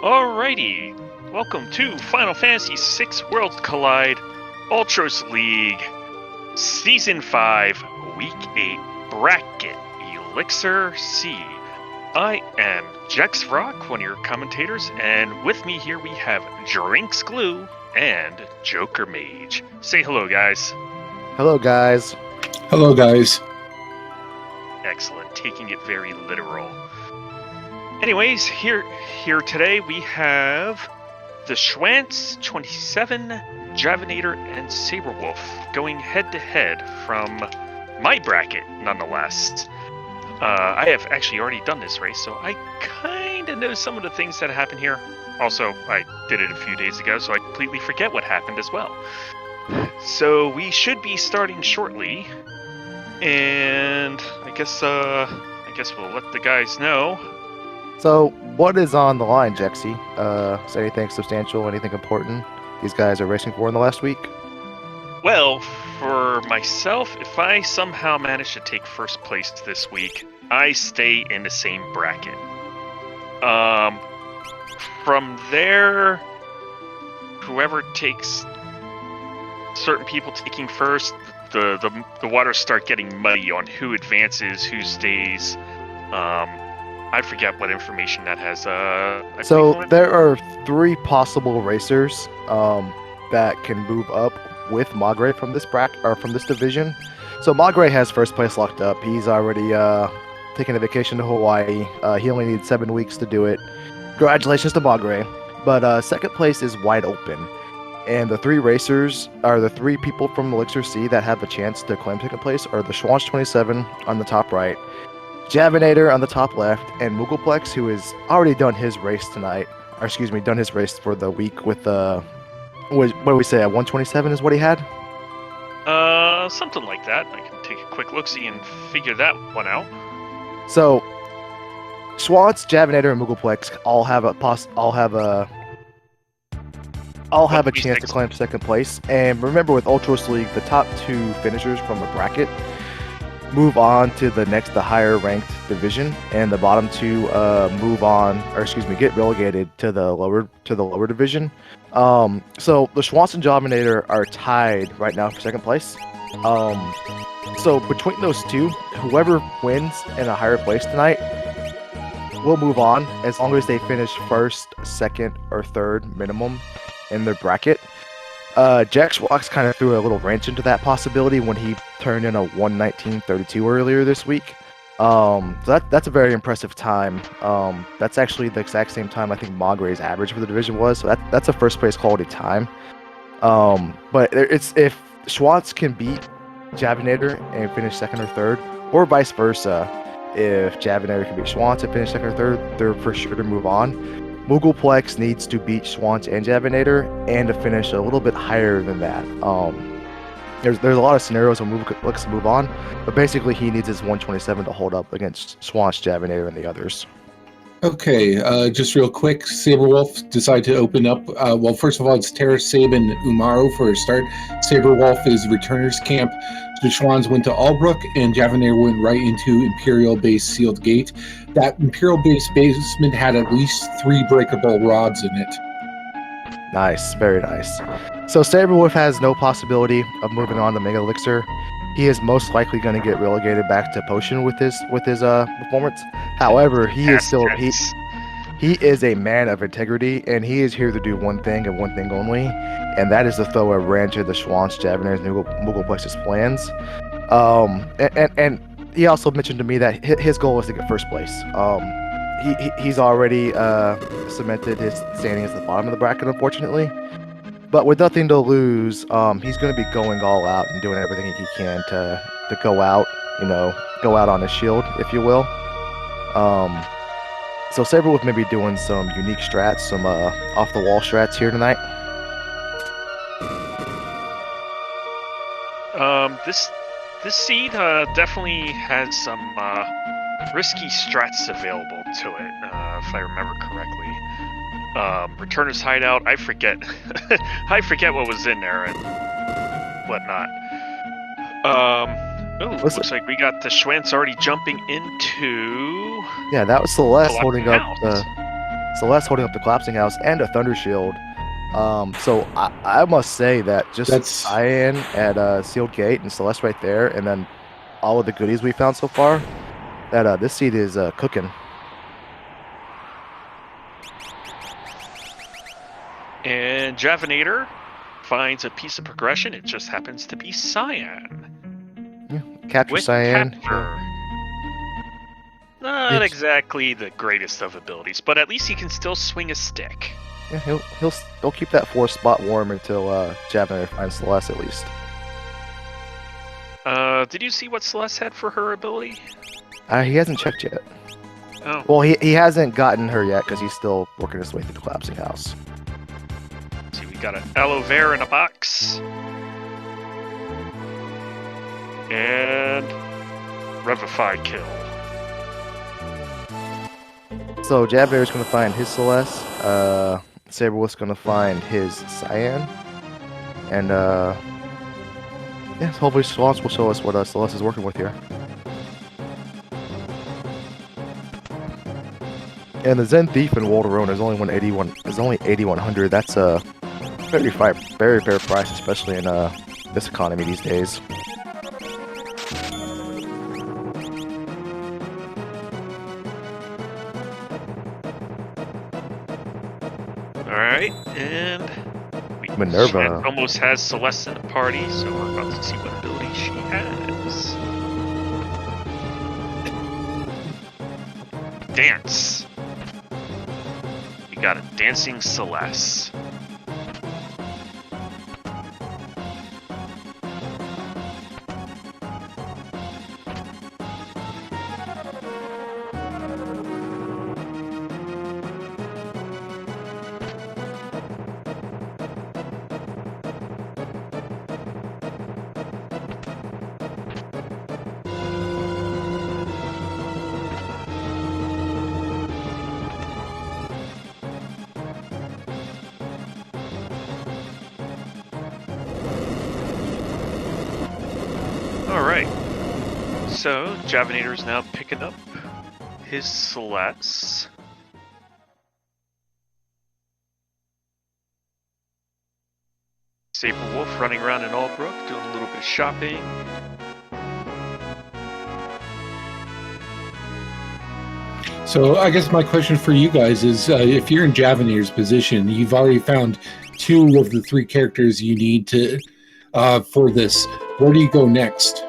Alrighty, welcome to Final Fantasy VI Worlds Collide Ultros League Season 5, Week 8 Bracket Elixir C. I am Jex Rock, one of your commentators, and with me here we have Drinks Glue and Joker Mage. Say hello, guys. Hello, guys. Hello, guys. Excellent, taking it very literal. Anyways, here today we have the Schwantz, 27, Javinator, and Saberwolf going head-to-head from my bracket, nonetheless. I have actually already done this race, so I kind of know some of the things that happen here. Also, I did it a few days ago, so I completely forget what happened as well. So we should be starting shortly, and I guess we'll let the guys know. So, what is on the line, Jexy? Is there anything substantial, anything important these guys are racing for in the last week? Well, for myself, if I somehow manage to take first place this week, I stay in the same bracket. From there, whoever takes certain people taking first, the waters start getting muddy on who advances, who stays. I forget what information that has. So there are 3 possible racers that can move up with Magre from this bracket or from this division. So Magre has first place locked up. He's already taken a vacation to Hawaii. He only needs 7 weeks to do it. Congratulations to Magre. But second place is wide open. And the 3 racers are the 3 people from Elixir C that have the chance to claim second place are the Schwantz 27 on the top right, Javinator on the top left, and Moogleplex, who has already done his race tonight, or excuse me, done his race for the week with what do we say, a 127 is what he had? Something like that. I can take a quick look-see and figure that one out. So, Schwantz, Javinator, and Moogleplex all have a chance to claim second place. And remember, with Ultros League, the top 2 finishers from a bracket move on to the higher ranked division, and the bottom 2 get relegated to the lower division. So the Schwantz and Javinator are tied right now for second place. So between those 2, whoever wins in a higher place tonight will move on as long as they finish first, second, or third minimum in their bracket. Jax Rocks kind of threw a little wrench into that possibility when he turned in a 1:19:32 earlier this week. So that's a very impressive time. That's actually the exact same time I think Magre's average for the division was. So that's a first place quality time. But it's if Schwantz can beat Javinator and finish second or third, or vice versa, if Javinator can beat Schwantz and finish second or third, they're for sure to move on. Moogleplex needs to beat Schwantz and Javinator and to finish a little bit higher than that. There's a lot of scenarios where Moogleplex move on, but basically he needs his 127 to hold up against Schwantz, Javinator, and the others. Okay, just real quick, Saberwolf decided to open up. Well, first of all, it's Terra, Sabe, and Umaru for a start. Saberwolf is Returners Camp. The Schwantz went to Albrook, and Javinator went right into Imperial Base Sealed Gate. That Imperial Base basement had at least 3 breakable rods in it. Nice, very nice. So Saberwolf has no possibility of moving on to Mega Elixir. He is most likely going to get relegated back to Potion with his performance. However, he is a man of integrity, and he is here to do one thing and one thing only, and that is to throw a wrench into the Schwantz, Javinator's, Moogleplex's plans. And he also mentioned to me that his goal is to get first place. He's already cemented his standing as the bottom of the bracket, unfortunately. But with nothing to lose, he's going to be going all out and doing everything he can to go out on his shield, if you will. So Saberwolf may be doing some unique strats, some off-the-wall strats here tonight. This seed definitely has some risky strats available to it, if I remember correctly. Returner's Hideout, I forget what was in there and whatnot. Looks like we got the Schwantz already jumping into... Yeah, that was Celeste holding up the... Celeste holding up the collapsing house, and a thunder shield. So I must say that just Cyan at sealed gate and Celeste right there, and then all of the goodies we found so far, that this seed is cooking. And Javinator finds a piece of progression. It just happens to be Cyan. Yeah, capture Cyan. Capture. Not exactly the greatest of abilities, but at least he can still swing a stick. Yeah, he'll keep that 4th spot warm until Javinator finds Celeste at least. Did you see what Celeste had for her ability? He hasn't checked yet. Oh. Well, he hasn't gotten her yet because he's still working his way through the collapsing house. Let's see, we got an aloe vera in a box. And Revify kill. So Javinator's going to find his Celeste. Saberwolf's going to find his Cyan. And yeah, hopefully Celeste will show us what Celeste is working with here. And the Zen Thief in Walderone is only 8,100. That's a very fair price, especially in this economy these days. Alright, and Minerva almost has Celeste in the party, so we're about to see what ability she has. Dance. We got a dancing Celeste. Alright, so Javinator is now picking up his Celeste. Saberwolf running around in Albrook, doing a little bit of shopping. So I guess my question for you guys is, if you're in Javinator's position, you've already found 2 of the 3 characters you need to for this. Where do you go next?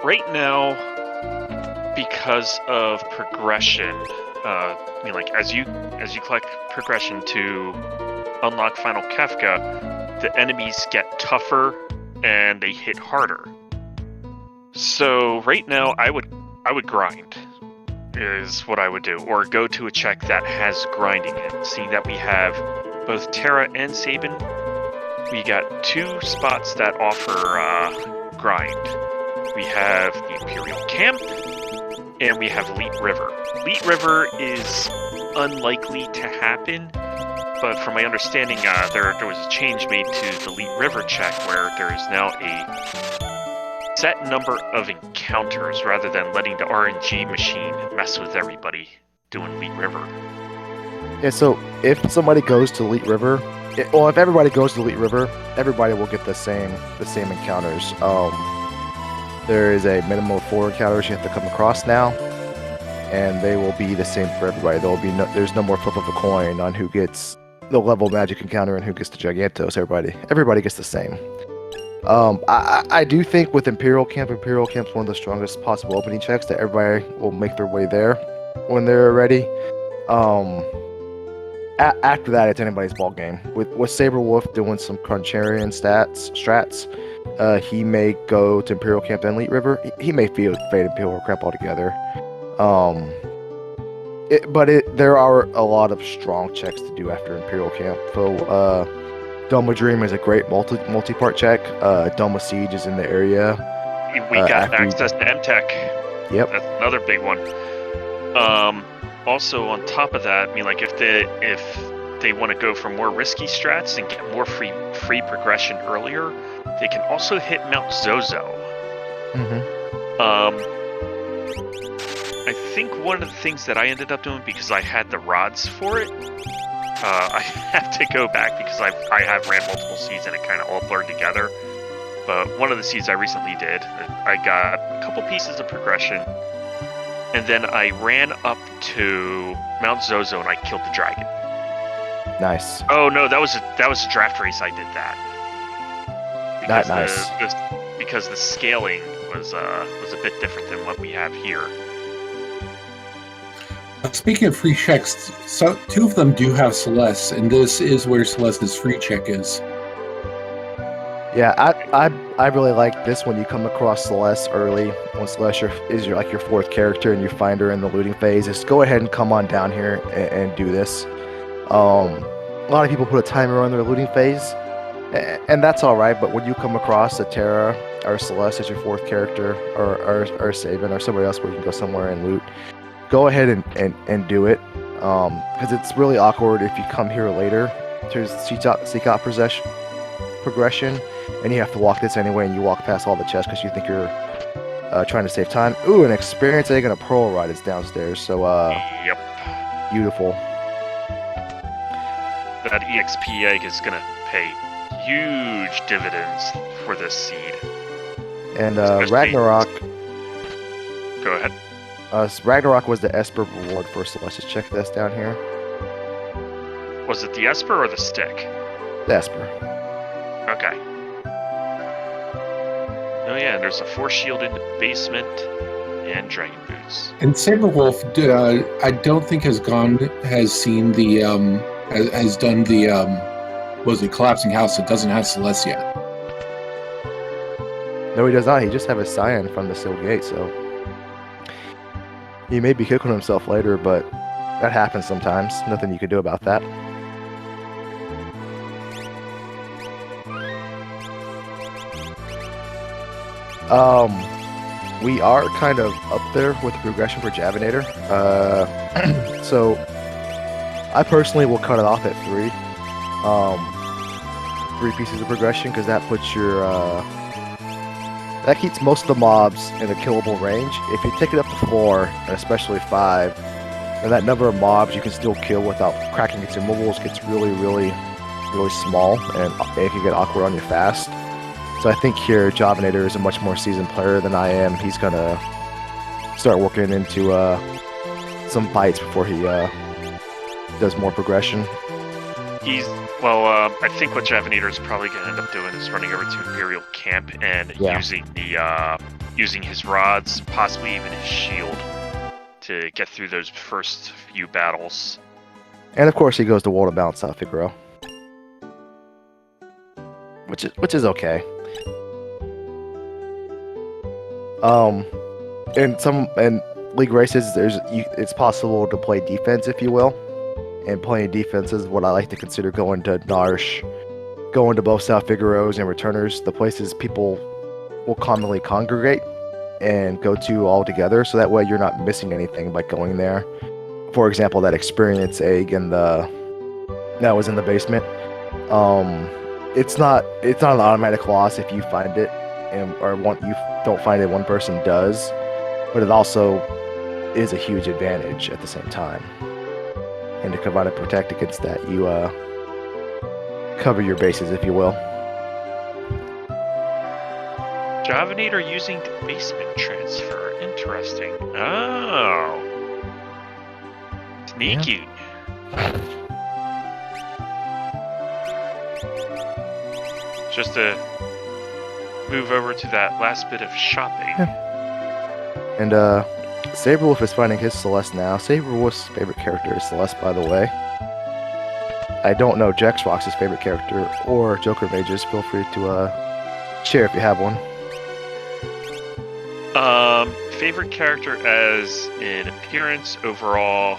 Right now, because of progression, as you collect progression to unlock Final Kefka, the enemies get tougher and they hit harder. So right now, I would grind, is what I would do, or go to a check that has grinding in. Seeing that we have both Terra and Sabin, we got 2 spots that offer grind. We have the Imperial Camp, and we have Leet River. Leet River is unlikely to happen, but from my understanding, there was a change made to the Leet River check where there is now a set number of encounters rather than letting the RNG machine mess with everybody doing Leet River. Yeah, so if somebody goes to Leet River, if everybody goes to Leet River, everybody will get the same encounters. There is a minimum of 4 encounters you have to come across now, and they will be the same for everybody. There's no more flip of a coin on who gets the level magic encounter and who gets the Gigantos. Everybody gets the same. I do think with Imperial Camp's one of the strongest possible opening checks that everybody will make their way there when they're ready. After that, it's anybody's ball game. With Saberwolf doing some Cruncharian strats, he may go to Imperial Camp and Leet River. He may fade Imperial Camp altogether. There are a lot of strong checks to do after Imperial Camp. So, Doma Dream is a great multi-part check. Doma Siege is in the area. We got access to MTech. Yep. That's another big one. Also, on top of that, if they want to go for more risky strats and get more free progression earlier, they can also hit Mount Zozo. Mm-hmm. I think one of the things that I ended up doing, because I had the rods for it, I have to go back because I have ran multiple seeds and it kind of all blurred together. But one of the seeds I recently did, I got a couple pieces of progression, and then I ran up to Mount Zozo and I killed the dragon. Nice. Oh no, that was a draft race. I did that. Because Nice. because the scaling was a bit different than what we have here. Speaking of free checks, so 2 of them do have Celeste, and this is where Celeste's free check is. Yeah, I really like this when you come across Celeste early. When Celeste is your 4th character and you find her in the looting phase, just go ahead and come on down here and do this. A lot of people put a timer on their looting phase, and that's all right. But when you come across a Terra or Celeste as your 4th character, or Sabin or somebody else where you can go somewhere and loot, go ahead and do it. Because it's really awkward if you come here later to seek out progression, and you have to walk this anyway, and you walk past all the chests because you think you're trying to save time. Ooh, an experience egg and a pearl rod is downstairs. So Yep. Beautiful. That EXP egg is gonna pay huge dividends for this seed. And Especially- Ragnarok. Go ahead. Ragnarok was the Esper reward for Celeste. Just check this down here. Was it the Esper or the stick? The Esper. Okay. Oh yeah, and there's a force shield in the basement and dragon boots. And Saberwolf, I don't think has done the was it collapsing house? It doesn't have Celeste yet. No, he does not. He just have a Cyan from the Sealed Gate, so he may be kicking himself later, but that happens sometimes. Nothing you can do about that. We are kind of up there with the progression for Javinator. So I personally will cut it off at 3. 3 pieces of progression, because that puts your that keeps most of the mobs in a killable range. If you take it up to 4, and especially 5, and that number of mobs you can still kill without cracking consumables gets really, really, really small, and it can get awkward on you fast. So I think here Javinator is a much more seasoned player than I am. He's gonna start working into some fights before he does more progression. I think what Javinator is probably going to end up doing is running over to Imperial Camp and using his rods, possibly even his shield, to get through those first few battles. And of course, he goes to World of Balance South Figaro, which is okay. In league races, it's possible to play defense, if you will. And playing defense is what I like to consider going to Narsh, going to both South Figaros and Returners, the places people will commonly congregate and go to all together, so that way you're not missing anything by going there. For example, that experience egg that was in the basement. It's not an automatic loss if you find it, you don't find it, one person does, but it also is a huge advantage at the same time. And to combine and protect against that, you cover your bases, if you will. Javinator using the basement transfer. Interesting. Oh. Sneaky. Just to move over to that last bit of shopping. And Saberwolf is finding his Celeste now. Saberwolf's favorite character is Celeste, by the way. I don't know Jaxbox's favorite character or Joker Mage's. Feel free to share if you have one. Favorite character as in appearance, overall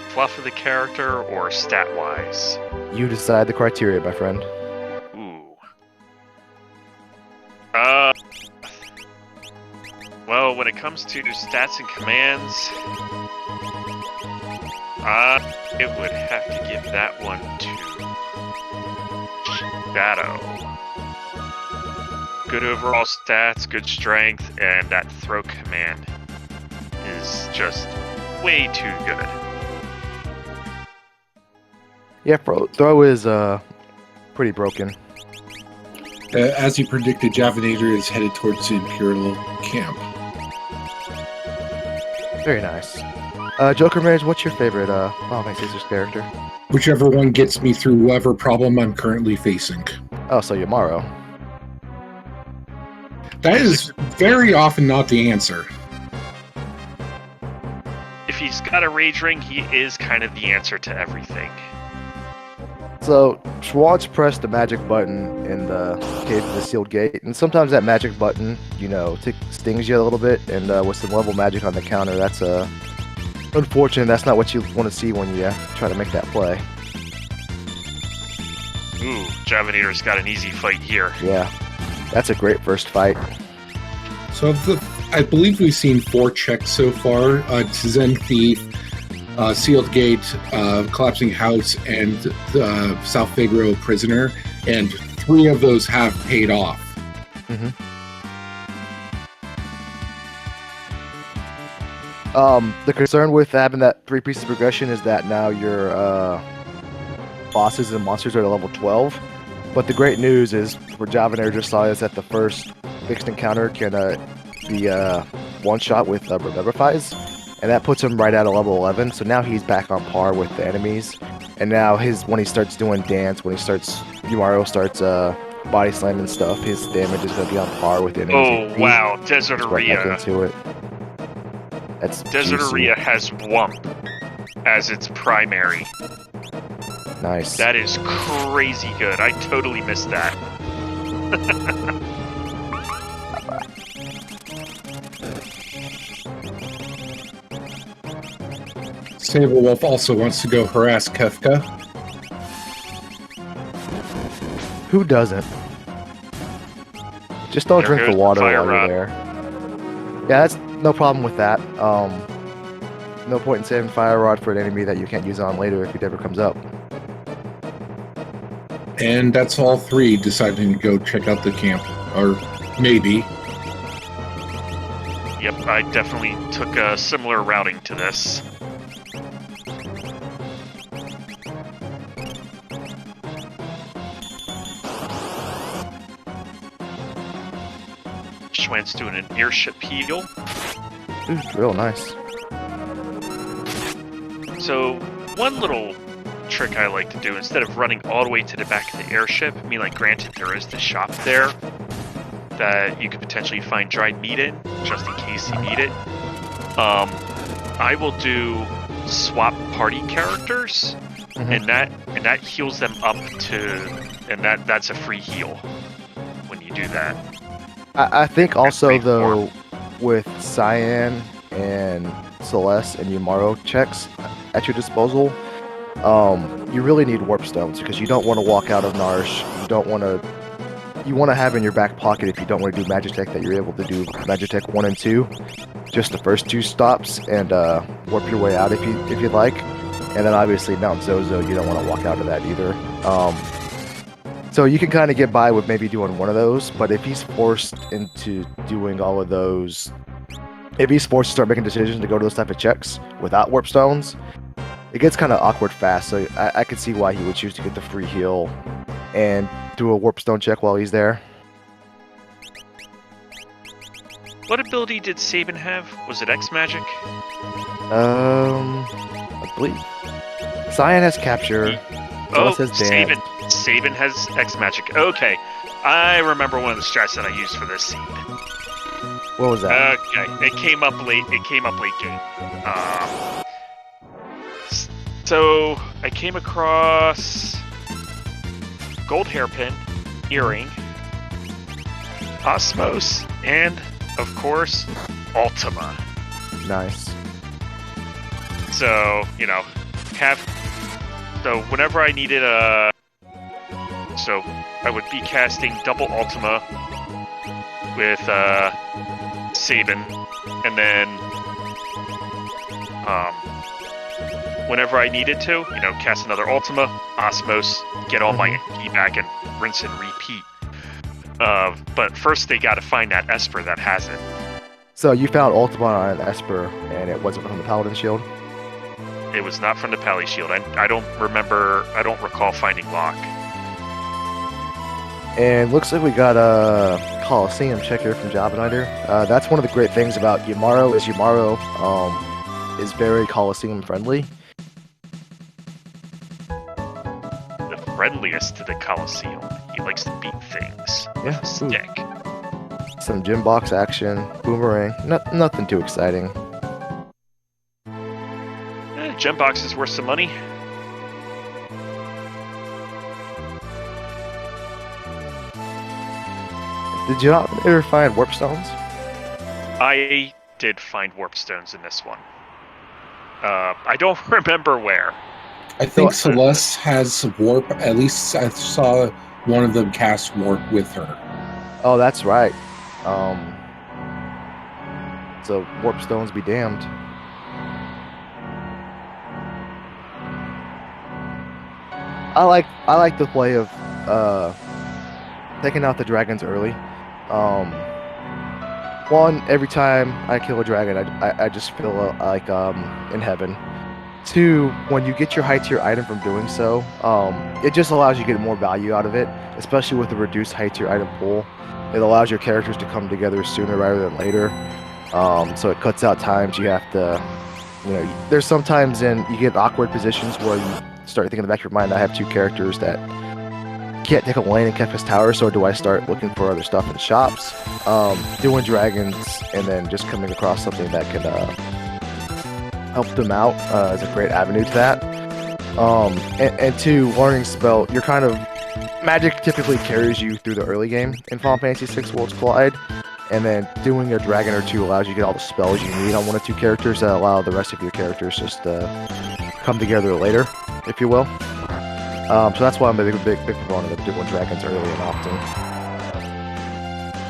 fluff of the character, or stat-wise? You decide the criteria, my friend. Ooh. Well, when it comes to stats and commands, it would have to give that one to Shadow. Good overall stats, good strength, and that throw command is just way too good. Yeah, throw is pretty broken. As you predicted, Javinator is headed towards the Imperial camp. Very nice. Joker Marriage, what's your favorite my sister's character? Whichever one gets me through whatever problem I'm currently facing. Oh, so Yamaro. That is very often not the answer. If he's got a Rage Ring, he is kind of the answer to everything. So, Schwantz pressed the magic button in the cave of the sealed gate, and sometimes that magic button, stings you a little bit, and with some level magic on the counter, that's unfortunate. That's not what you want to see when you try to make that play. Ooh, Javinator's got an easy fight here. Yeah, that's a great first fight. So, I believe we've seen 4 checks so far. Zen Thief, Sealed Gate, Collapsing House, and South Figaro Prisoner, and 3 of those have paid off. Mm-hmm. The concern with having that 3 pieces of progression is that now your bosses and monsters are at level 12. But the great news is, for Javinator just saw, is that the first fixed encounter can be one-shot with Remembrifies. And that puts him right at a level 11, so now he's back on par with the enemies. And now when he starts doing dance, Yumaro starts body slamming stuff, his damage is going to be on par with the enemies. Oh, wow, Desert right back Area. into it. That's Desert juicy. Area has Wump as its primary. Nice. That is crazy good. I totally missed that. Saberwolf also wants to go harass Kefka. Who doesn't? Just don't drink the water while you're there. Yeah, that's no problem with that. No point in saving Fire Rod for an enemy that you can't use on later if it ever comes up. And that's all 3 deciding to go check out the camp. Or maybe. Yep, I definitely took a similar routing to this. Schwant's doing an airship heal. Ooh, real nice. So, one little trick I like to do, instead of running all the way to the back of the airship, granted there is the shop there that you could potentially find dried meat in, just in case you need it. I will do swap party characters, and that heals them up to, and that's a free heal when you do that. I think also, though, with Cyan and Celeste and Yumaro checks at your disposal, you really need warp stones, because you don't want to walk out of Narsh. You want to have in your back pocket, if you don't want to do Magitech, that you're able to do Magitech 1 and 2, just the first 2 stops, and warp your way out if you'd like. And then obviously Mount Zozo, you don't want to walk out of that either. So you can kind of get by with maybe doing one of those, but if he's forced into doing all of those, if he's forced to start making decisions to go to those type of checks without warp stones, it gets kind of awkward fast. So I could see why he would choose to get the free heal and do a warp stone check while he's there. What ability did Sabin have? Was it X Magic? I believe Cyan has capture. Celeste has dance. Sabin has X Magic. Okay, I remember one of the strats that I used for this seed. What was that? Okay, it came up late. Game. So I came across gold hairpin, earring, Osmos, and of course Ultima. Nice. So so whenever I needed so I would be casting double Ultima with Sabin, and then whenever I needed to, cast another Ultima, Osmos, get all my key back, and rinse and repeat. But first they got to find that Esper that has it. So you found Ultimate on an Esper, and it wasn't from the Paladin Shield? It was not from the Pally Shield. I don't recall finding Locke. And looks like we got a Coliseum check here from Javanider. That's one of the great things about Yamaro is very Coliseum friendly. The friendliest to the Coliseum. He likes to beat things with Yeah, a stick. Some gym box action, boomerang, nothing too exciting. Gem box is worth some money. Did you not ever find warp stones? I did find warp stones in this one. I don't remember where. I think Celeste has warp. At least I saw one of them cast warp with her. Oh, that's right. So warp stones be damned. I like the play of taking out the dragons early. One, every time I kill a dragon, I just feel like in heaven. Two, when you get your high tier item from doing so, it just allows you to get more value out of it, especially with the reduced high tier item pool. It allows your characters to come together sooner rather than later. So it cuts out times you have to, there's sometimes you get awkward positions where you start thinking in the back of your mind, I have two characters that can't take a lane in Kefka's Tower, so do I start looking for other stuff in shops, doing dragons, and then just coming across something that can help them out is a great avenue to that. And two, learning spell, you're kind of, magic typically carries you through the early game in Final Fantasy VI Worlds Collide, and then doing a dragon or two allows you to get all the spells you need on one or two characters that allow the rest of your characters just to come together later, if you will. So that's why I'm a big proponent of doing dragons early and often.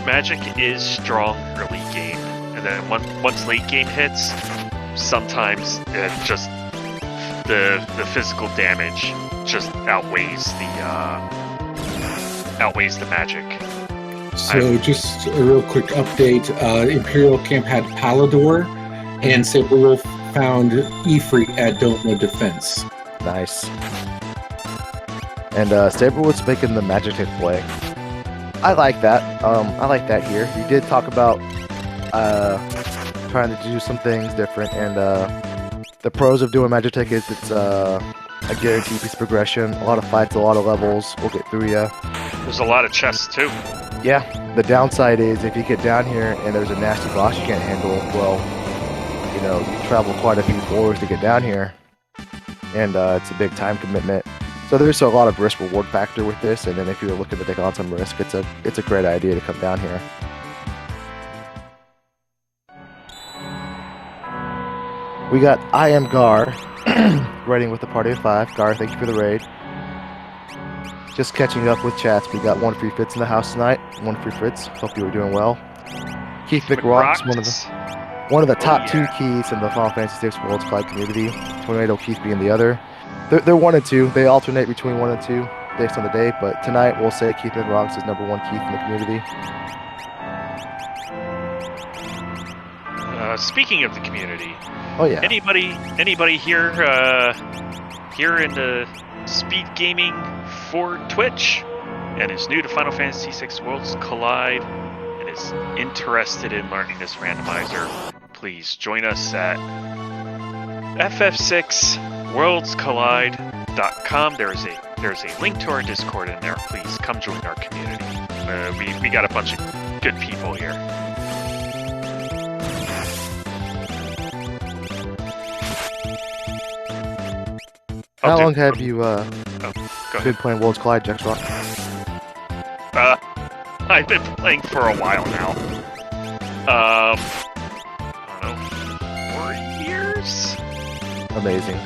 Magic is strong early game, and then once late game hits, sometimes it just the physical damage just outweighs the magic. So just a real quick update. Imperial Camp had Palador, and Saberwolf found Ifrit at Doma Defense. Nice. And Saberwood's making the magic hit play. I like that. I like that here. You did talk about trying to do some things different, and the pros of doing magic tick is it's a guaranteed piece of progression. A lot of fights, a lot of levels. We'll get through you. There's a lot of chests too. Yeah. The downside is if you get down here and there's a nasty boss you can't handle, well, you travel quite a few floors to get down here, and it's a big time commitment. So there's a lot of risk reward factor with this, and then if you're looking to take on some risk, it's a great idea to come down here. We got I Am Gar raiding with the party of 5. Gar, thank you for the raid. Just catching up with chats. We got 1 free Fritz in the house tonight. 1 free Fritz. Hope you were doing well. Keith McRocks, one of the top 2 keys in the Final Fantasy VI Worlds Collide community. Tornado Keith being the other. They're 1 and 2. They alternate between 1 and 2 based on the day. But tonight we'll say Keith McRocks is number 1 Keith in the community. Speaking of the community, oh yeah. Anybody here in the SpeedGaming for Twitch and is new to Final Fantasy VI Worlds Collide and is interested in learning this randomizer, please join us at ff6worldscollide.com. There's a link to our Discord in there. Please come join our community. We got a bunch of good people here. How long have you been playing Worlds Collide, Jaxrock? I've been playing for a while now. I don't know, 4 years? Amazing.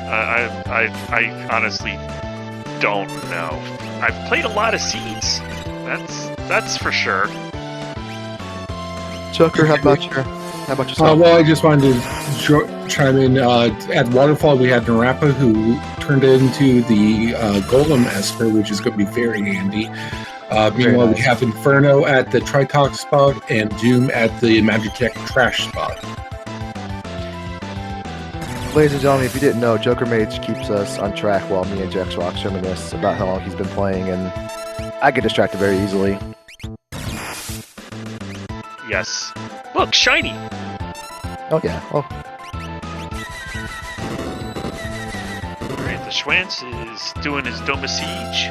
I honestly don't know. I've played a lot of Seeds. That's for sure. Chucker, how about yourself? Well, I just wanted to chime in. At Waterfall, we had Narapa, who turned into the Golem Esper, which is going to be very handy. Meanwhile, nice. we have Inferno at the Tritox spot and Doom at the Magitech trash spot. Ladies and gentlemen, if you didn't know, Joker Mage keeps us on track while me and Jax Rock reminisce about how long he's been playing, and I get distracted very easily. Yes. Look, shiny! Oh yeah. Oh. Alright, the Schwantz is doing his Dome of Siege.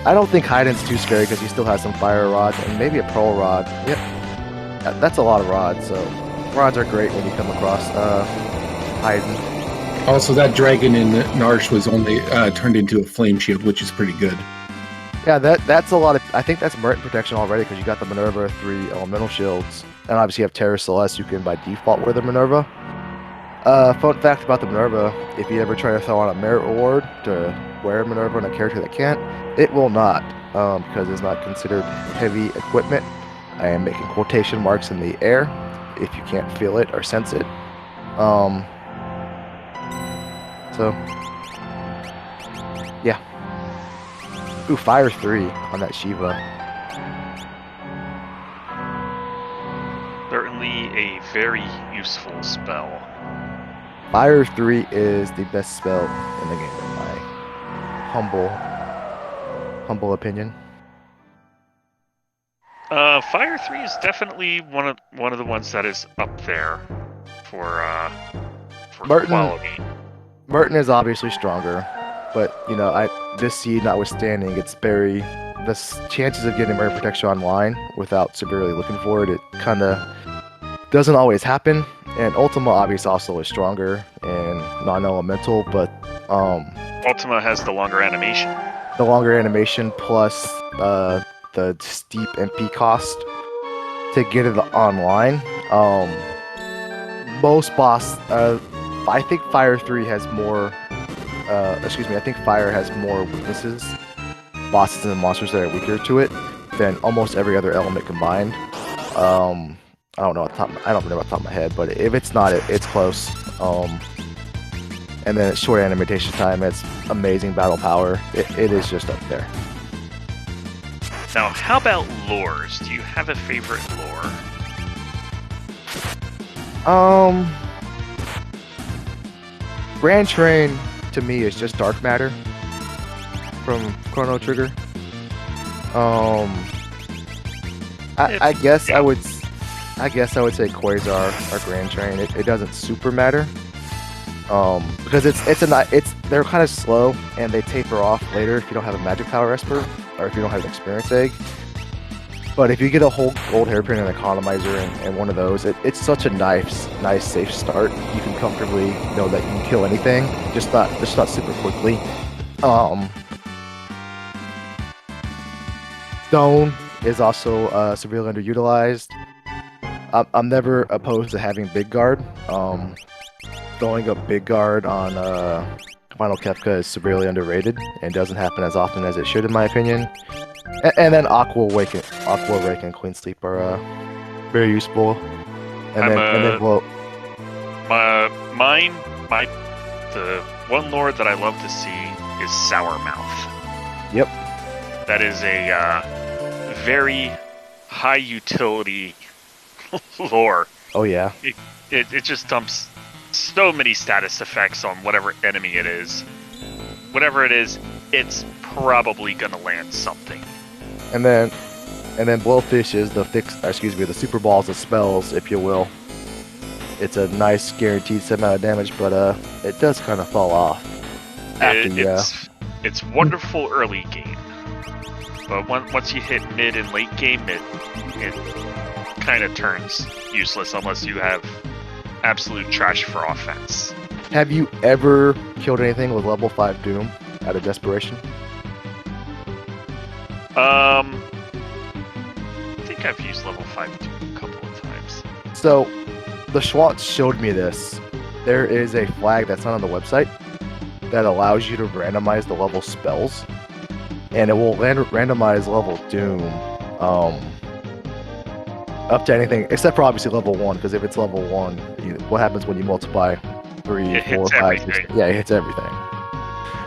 I don't think Heiden's too scary because he still has some fire rods and maybe a pearl rod. Yep. That's a lot of rods, so rods are great when you come across Heiden. Also, that dragon in Narsh was only turned into a flame shield, which is pretty good. Yeah, that's a lot of. I think that's Merton protection already because you got the Minerva 3 elemental shields, and obviously you have Terra Celeste. You can by default wear the Minerva. Fun fact about the Minerva: if you ever try to throw on a merit reward to wear Minerva on a character that can't, it will not, because it's not considered heavy equipment. I am making quotation marks in the air if you can't feel it or sense it. So, yeah. Ooh, Fire 3 on that Shiva. Certainly a very useful spell. Fire 3 is the best spell in the game, in my humble opinion. Fire 3 is definitely one of the ones that is up there for quality. Merton is obviously stronger, but this seed notwithstanding, the chances of getting Merton protection online without severely looking for it kind of doesn't always happen. And Ultima obviously also is stronger and non-elemental, but Ultima has the longer animation. The longer animation plus the steep MP cost to get it online. Most boss, I think Fire 3 has more. I think Fire has more weaknesses, bosses and monsters that are weaker to it than almost every other element combined. I don't remember off the top of my head, but if it's not, it's close. And then it's short animation time. It's amazing battle power. It is just up there. Now, how about lores? Do you have a favorite lore? Grand Train to me is just dark matter from Chrono Trigger. I guess I would say Quasar or Grand Train. It doesn't super matter. Because they're kind of slow and they taper off later if you don't have a magic power esper or if you don't have an experience egg. But if you get a whole gold hairpin and economizer and one of those, it's such a nice safe start. You can comfortably know that you can kill anything, just not super quickly. Stone is also severely underutilized. I'm never opposed to having Big Guard. Throwing up Big Guard on Final Kefka is severely underrated and doesn't happen as often as it should, in my opinion. And then Aqua Wake and Queen Sleep are very useful. The one lore that I love to see is Sourmouth. Yep. That is a very high utility lore. Oh yeah. It just dumps so many status effects on whatever enemy it is. Whatever it is, it's probably gonna land something. And then Blowfish is the super balls of spells, if you will. It's a nice guaranteed set amount of damage, but it does kind of fall off. It's wonderful early game, but once you hit mid and late game, it kind of turns useless unless you have absolute trash for offense. Have you ever killed anything with level 5 Doom out of desperation? I think I've used level 5 Doom a couple of times. So, the Schwantz showed me this. There is a flag that's not on the website that allows you to randomize the level spells, and it will randomize level Doom up to anything except for obviously level 1, because if it's level 1, what happens when you multiply 3, 4, 5, 6? Yeah, it hits everything.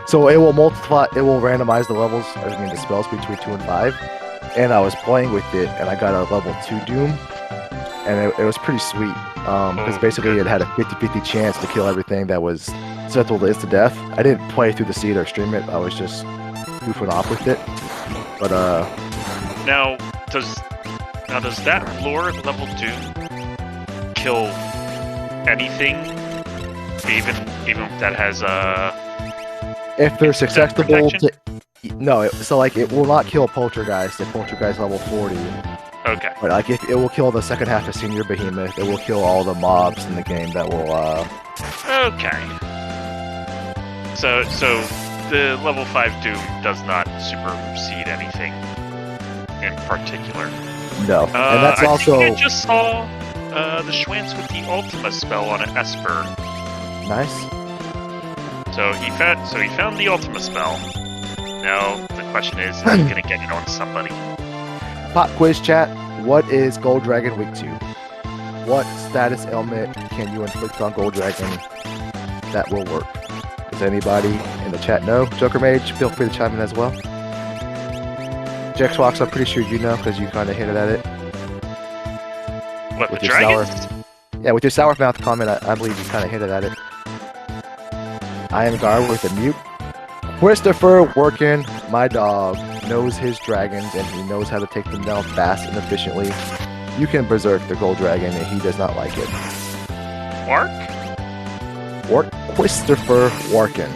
So it will multiply. It will randomize the levels. I mean the spells between 2 and 5. And I was playing with it, and I got a level 2 Doom, and it was pretty sweet. Because basically it had a 50-50 chance to kill everything that was susceptible to instant death. I didn't play through the seed or stream it. I was just goofing off with it. But Now does that lore level Doom kill anything, even if that has if they're susceptible protection? to, no, so like it will not kill Poltergeist at Poltergeist level 40. Okay. But like if it will kill the second half of Senior Behemoth, it will kill all the mobs in the game that will. Okay. So the level 5 Doom does not supersede anything in particular. No, and that's also. I think I just saw the Schwantz with the Ultima spell on an Esper. Nice. So he found the Ultima spell. Now the question is he gonna get it on somebody? Pop quiz chat. What is Gold Dragon weak to? What status ailment can you inflict on Gold Dragon that will work? Does anybody in the chat know? Joker Mage, feel free to chime in as well. Jexwax, I'm pretty sure you know because you kind of hinted at it. What, with the your dragons? Yeah, with your sour mouth comment, I believe you kind of hinted at it. I am Gar with a mute. Christopher Workin, my dog, knows his dragons and he knows how to take them down fast and efficiently. You can berserk the gold dragon and he does not like it. Christopher Workin.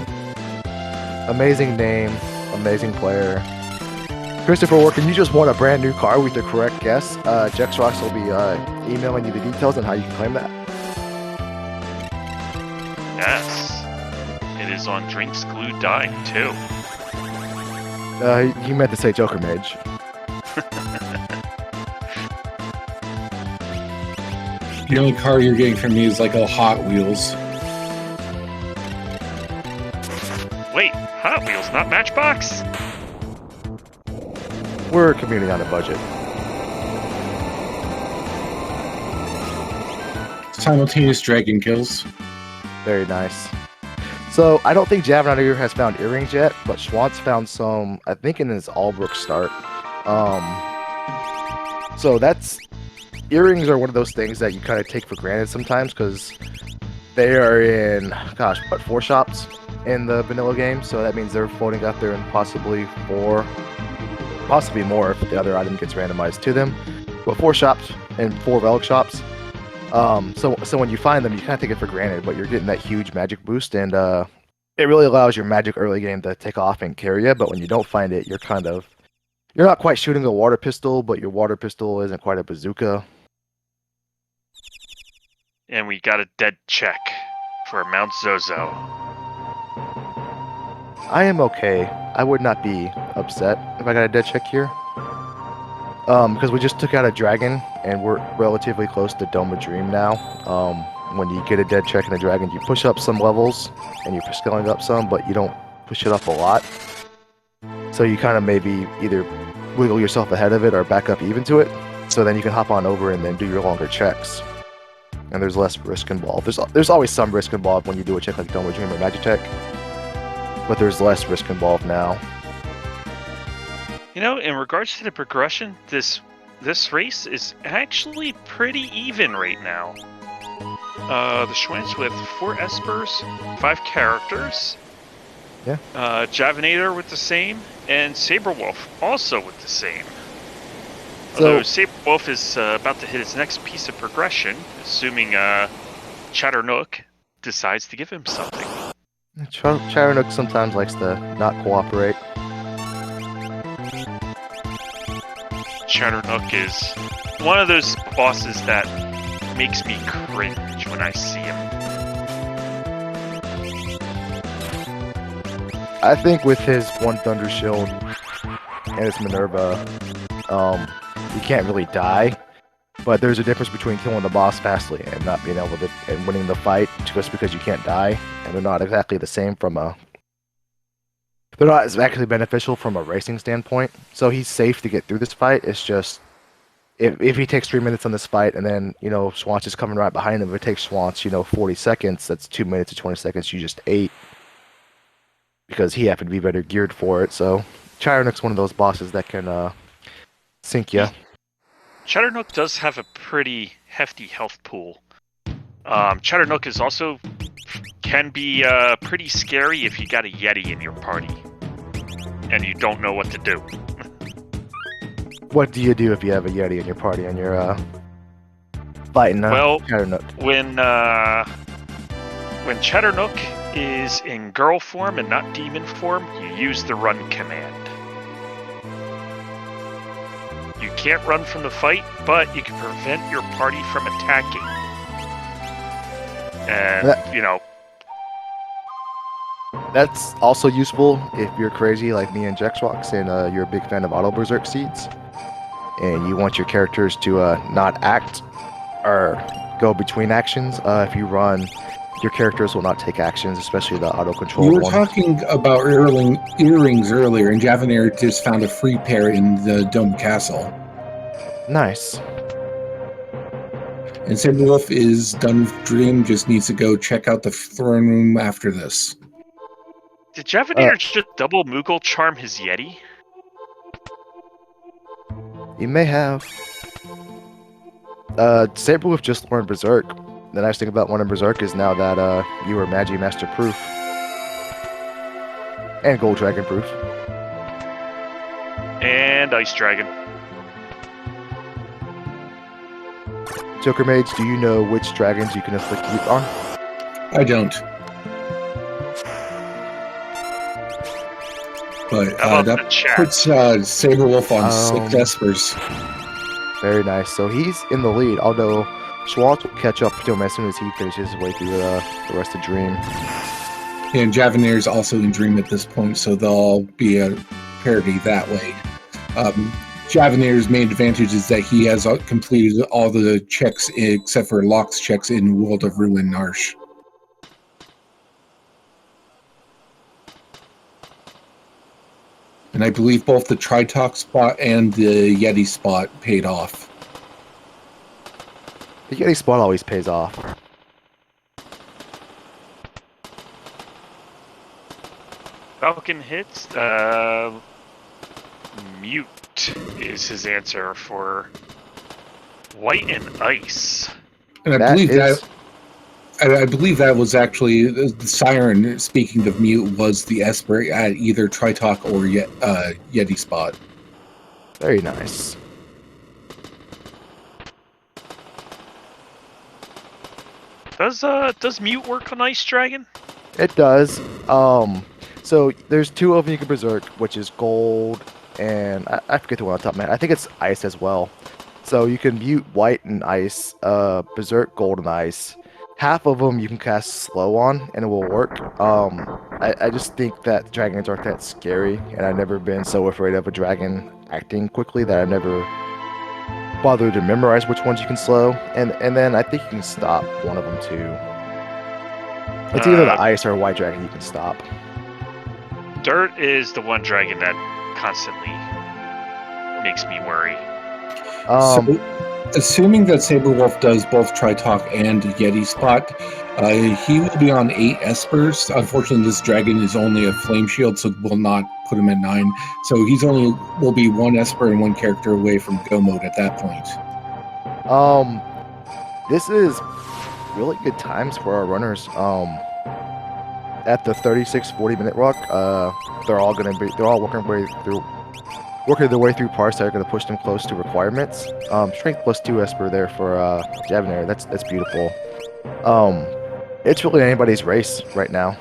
Amazing name, amazing player. Christopher Workin, you just won a brand new car with the correct guess. Jexrox will be emailing you the details on how you can claim that. Yes. It is on Drinks Glue Dine, too. He meant to say Joker Mage. The only car you're getting from me is like a Hot Wheels. Wait, Hot Wheels, not Matchbox? We're a community on a budget. Simultaneous dragon kills. Very nice. So, I don't think Javanair has found earrings yet, but Schwantz found some, I think, in his Albrook start. So that's... Earrings are one of those things that you kind of take for granted sometimes, because they are in, gosh, what, 4 shops in the vanilla game, so that means they're floating out there in possibly 4, possibly more if the other item gets randomized to them, but 4 shops and 4 relic shops. So when you find them, you kind of take it for granted, but you're getting that huge magic boost, and it really allows your magic early game to take off and carry you. But when you don't find it, you're not quite shooting a water pistol, but your water pistol isn't quite a bazooka. And we got a dead check for Mount Zozo. I am okay. I would not be upset if I got a dead check here. Because we just took out a dragon, and we're relatively close to Dome of Dream now. When you get a dead check in a dragon, you push up some levels, and you're scaling up some, but you don't push it up a lot. So you kind of maybe either wiggle yourself ahead of it or back up even to it, so then you can hop on over and then do your longer checks. And there's less risk involved. There's always some risk involved when you do a check like Dome of Dream or Magitech, but there's less risk involved now. You know, in regards to the progression, this race is actually pretty even right now. The Schwantz with 4 Espers, 5 characters. Yeah. Javanator with the same, and Saberwolf also with the same. Although Saberwolf is about to hit his next piece of progression, assuming Chatternook decides to give him something. Chatternook sometimes likes to not cooperate. Chatternook is one of those bosses that makes me cringe when I see him. I think with his 1 Thunder Shield and his Minerva, you can't really die. But there's a difference between killing the boss fastly and not being able to and winning the fight just because you can't die. And they're not exactly the same they're not as actually beneficial from a racing standpoint. So he's safe to get through this fight. It's just if he takes 3 minutes on this fight and then, Schwantz is coming right behind him, if it takes Schwantz, 40 seconds, that's 2 minutes and 20 seconds you just ate. because he happened to be better geared for it. So Chironuk's one of those bosses that can sink you. Cheddarnook does have a pretty hefty health pool. Cheddarnook is also can be pretty scary if you got a Yeti in your party and you don't know what to do. What do you do if you have a Yeti in your party and you're fighting Cheddarnook? When Cheddarnook is in girl form and not demon form, you use the run command. You can't run from the fight, but you can prevent your party from attacking. And, That's also useful if you're crazy like me and Jexrox and you're a big fan of auto berserk seeds and you want your characters to not act or go between actions. If you run, your characters will not take actions, especially the auto control. We were talking about earrings earlier, and Javanair just found a free pair in the Dome Castle. Nice. And Saberwolf is done with Dream, just needs to go check out the throne room after this. Did Javanair just double Moogle charm his Yeti? You may have. Saberwolf just learned Berserk. The nice thing about learning Berserk is now that you are Magi Master proof. And Gold Dragon proof. And Ice Dragon. Joker Mage, do you know which dragons you can inflict mute on? I don't. But that puts Saberwolf on 6 Espers. Very nice. So he's in the lead, although Schwartz will catch up to him as soon as he finishes his way through the rest of Dream. And Javanair's also in Dream at this point, so they'll be a parity that way. Javanair's main advantage is that he has completed all the checks except for Locke's checks in World of Ruin Narsh. And I believe both the Tritok spot and the Yeti spot paid off. The Yeti spot always pays off. Falcon hits. Mute is his answer for White and Ice. And I believe that was actually the Siren. Speaking of mute, was the Esper at either Tritok or Yeti spot. Very nice. Does mute work on Ice Dragon? It does. So there's 2 of them you can berserk, which is gold and I forget the one on top of my head. I think it's ice as well. So you can mute white and ice, berserk gold and ice. Half of them you can cast slow on and it will work. I just think that dragons aren't that scary, and I've never been so afraid of a dragon acting quickly that I've never bothered to memorize which ones you can slow. And then I think you can stop one of them too. It's either the ice or a white dragon you can stop. Dirt is the one dragon that constantly makes me worry. So, assuming that Saberwolf does both Tritok and Yeti spot, he will be on 8 Espers. Unfortunately, this dragon is only a flame shield, so will not put him at 9. So he's will be 1 Esper and 1 character away from go mode at that point. This is really good times for our runners. At the 36-40 minute rock, they're all working their way through parts that are going to push them close to requirements. Strength +2 Esper there for Javanair. That's beautiful. It's really anybody's race right now.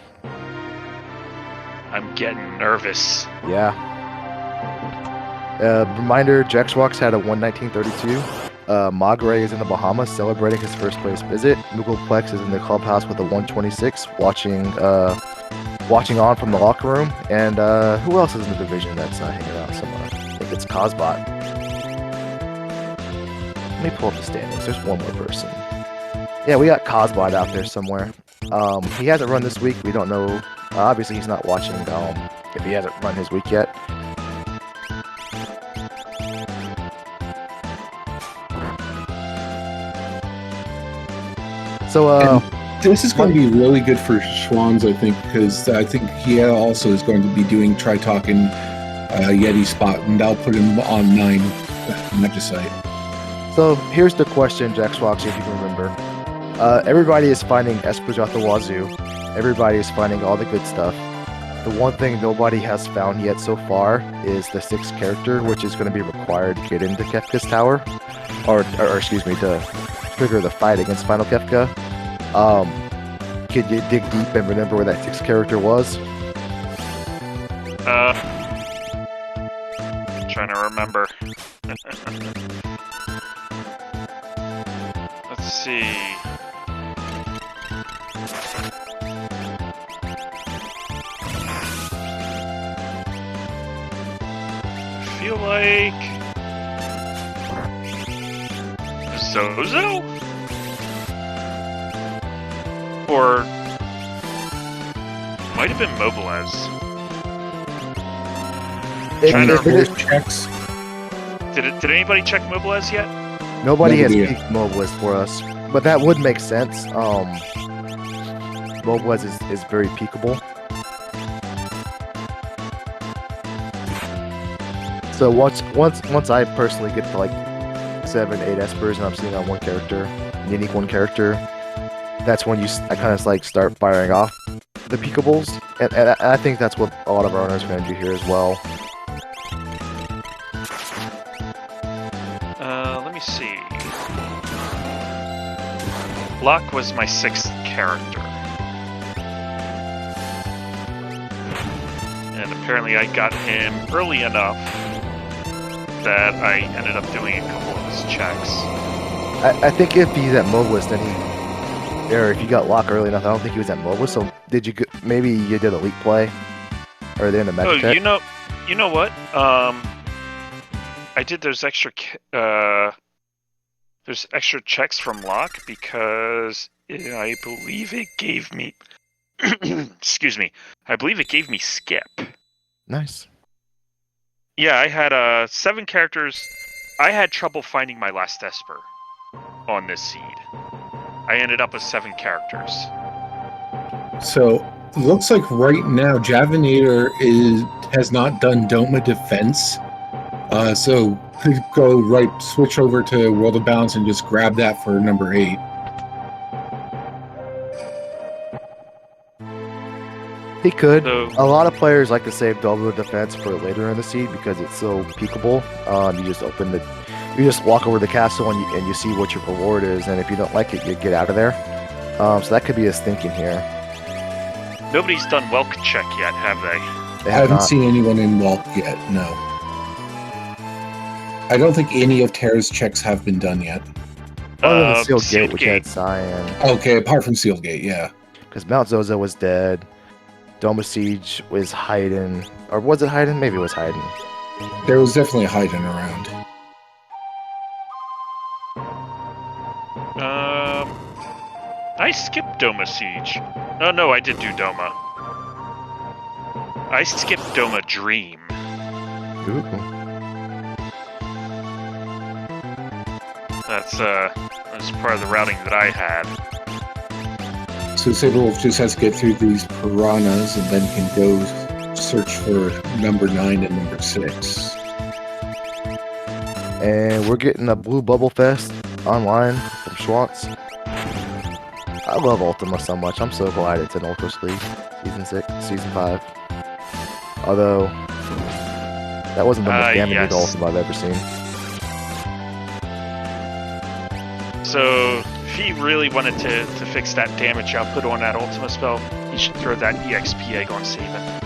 I'm getting nervous. Yeah. Reminder: Jexrox had a 119.32. Magre is in the Bahamas celebrating his first place visit. Moogleplex is in the clubhouse with a 126, watching on from the locker room. And who else is in the division that's hanging out somewhere? I think it's Cosbot. Let me pull up the standings. There's one more person. Yeah, we got Cosbot out there somewhere. He hasn't run this week. We don't know. Obviously, he's not watching if he hasn't run his week yet. So, This is going to be really good for Schwann's, I think, because I think he also is going to be doing Tri-Talk and Yeti spot, and that'll put him on 9 Magicite. So here's the question, Jack Swoxy, if you can remember. Everybody is finding Espers out the wazoo. Everybody is finding all the good stuff. The one thing nobody has found yet so far is the 6th character, which is going to be required to get into Kefka's tower, or excuse me, to trigger the fight against Final Kefka. Can you dig deep and remember where that 6th character was? Trying to remember. Let's see. I feel like Zozo? Or might have been Mobilez. Checks. Did anybody check Mobilez yet? Nobody has peaked Mobilez for us, but that would make sense. Mobilez is very peakable. So once I personally get to like 7, 8 Espers and I'm sitting on one character, unique one character, that's when I kind of like start firing off the peakables, and I think that's what a lot of our owners are going to do here as well. Let me see. Locke was my 6th character. And apparently I got him early enough that I ended up doing a couple of his checks. I think if he's at Mobilus, then or if you got Locke early enough, I don't think he was at Mobilus, so maybe you did Elite play? Or they're in the Magic Tech? You know what? I did those extra checks from Locke because I believe it gave me excuse me. I believe it gave me skip. Nice. Yeah, I had 7 characters. I had trouble finding my last Esper on this seed. I ended up with 7 characters. So looks like right now Javinator has not done Doma Defense. So could go switch over to World of Balance and just grab that for number 8. He could. So, a lot of players like to save Doma Defense for later in the seed because it's so peakable. You just walk over the castle and you see what your reward is, and if you don't like it, you get out of there. So that could be his thinking here. Nobody's done Welk check yet, have they? I haven't seen anyone in Welk yet, no. I don't think any of Terra's checks have been done yet. Other than the Sealed Gate, which had Cyan. Okay, apart from Sealed Gate, yeah. Because Mount Zozo was dead. Doma Siege was hiding. Or was it hiding? Maybe it was hiding. There was definitely hiding around. I skipped Doma Siege. Oh no, I did do Doma. I skipped Doma Dream. Ooh. That's part of the routing that I had. So Saberwolf just has to get through these piranhas and then can go search for number 9 and number 6. And we're getting a Blue Bubble Fest online from Schwartz. I love Ultima so much. I'm so glad it's in Ultra League Season 5. Although, that wasn't the most damaging Ultima I've ever seen. So, if he really wanted to fix that damage output on that Ultima spell, he should throw that EXP egg on Saban.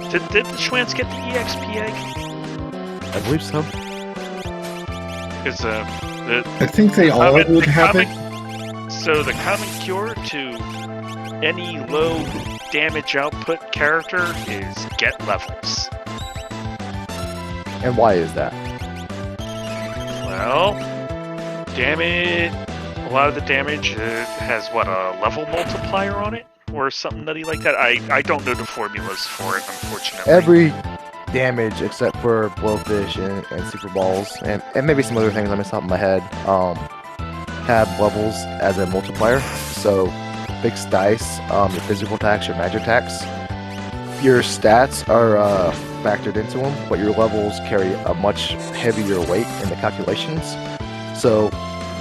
Did the Schwantz get the EXP egg? I believe so. Because I think they all would have it. So the common cure to any low damage output character is get levels. And why is that? Well, damage. A lot of the damage has a level multiplier on it, or something nutty like that. I don't know the formulas for it, unfortunately. Every damage except for Blowfish and Super Balls and maybe some other things I missed off my head have levels as a multiplier. So fixed dice, your physical attacks, your magic attacks. Your stats are factored into them, but your levels carry a much heavier weight in the calculations. So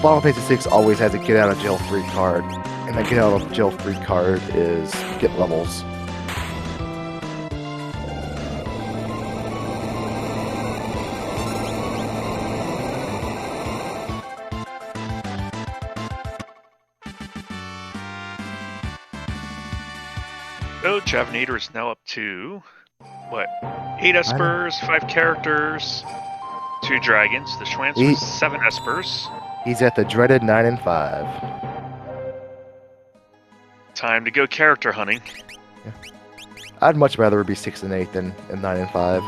Final Fantasy VI always has a get out of jail free card, and the get out of jail free card is get levels. So Javinator is now up to what? 8 espers, 5 characters, 2 dragons. The Schwantz was 7 espers. He's at the dreaded 9 and 5. Time to go character hunting. Yeah. I'd much rather it be 6 and 8 than 9 and 5.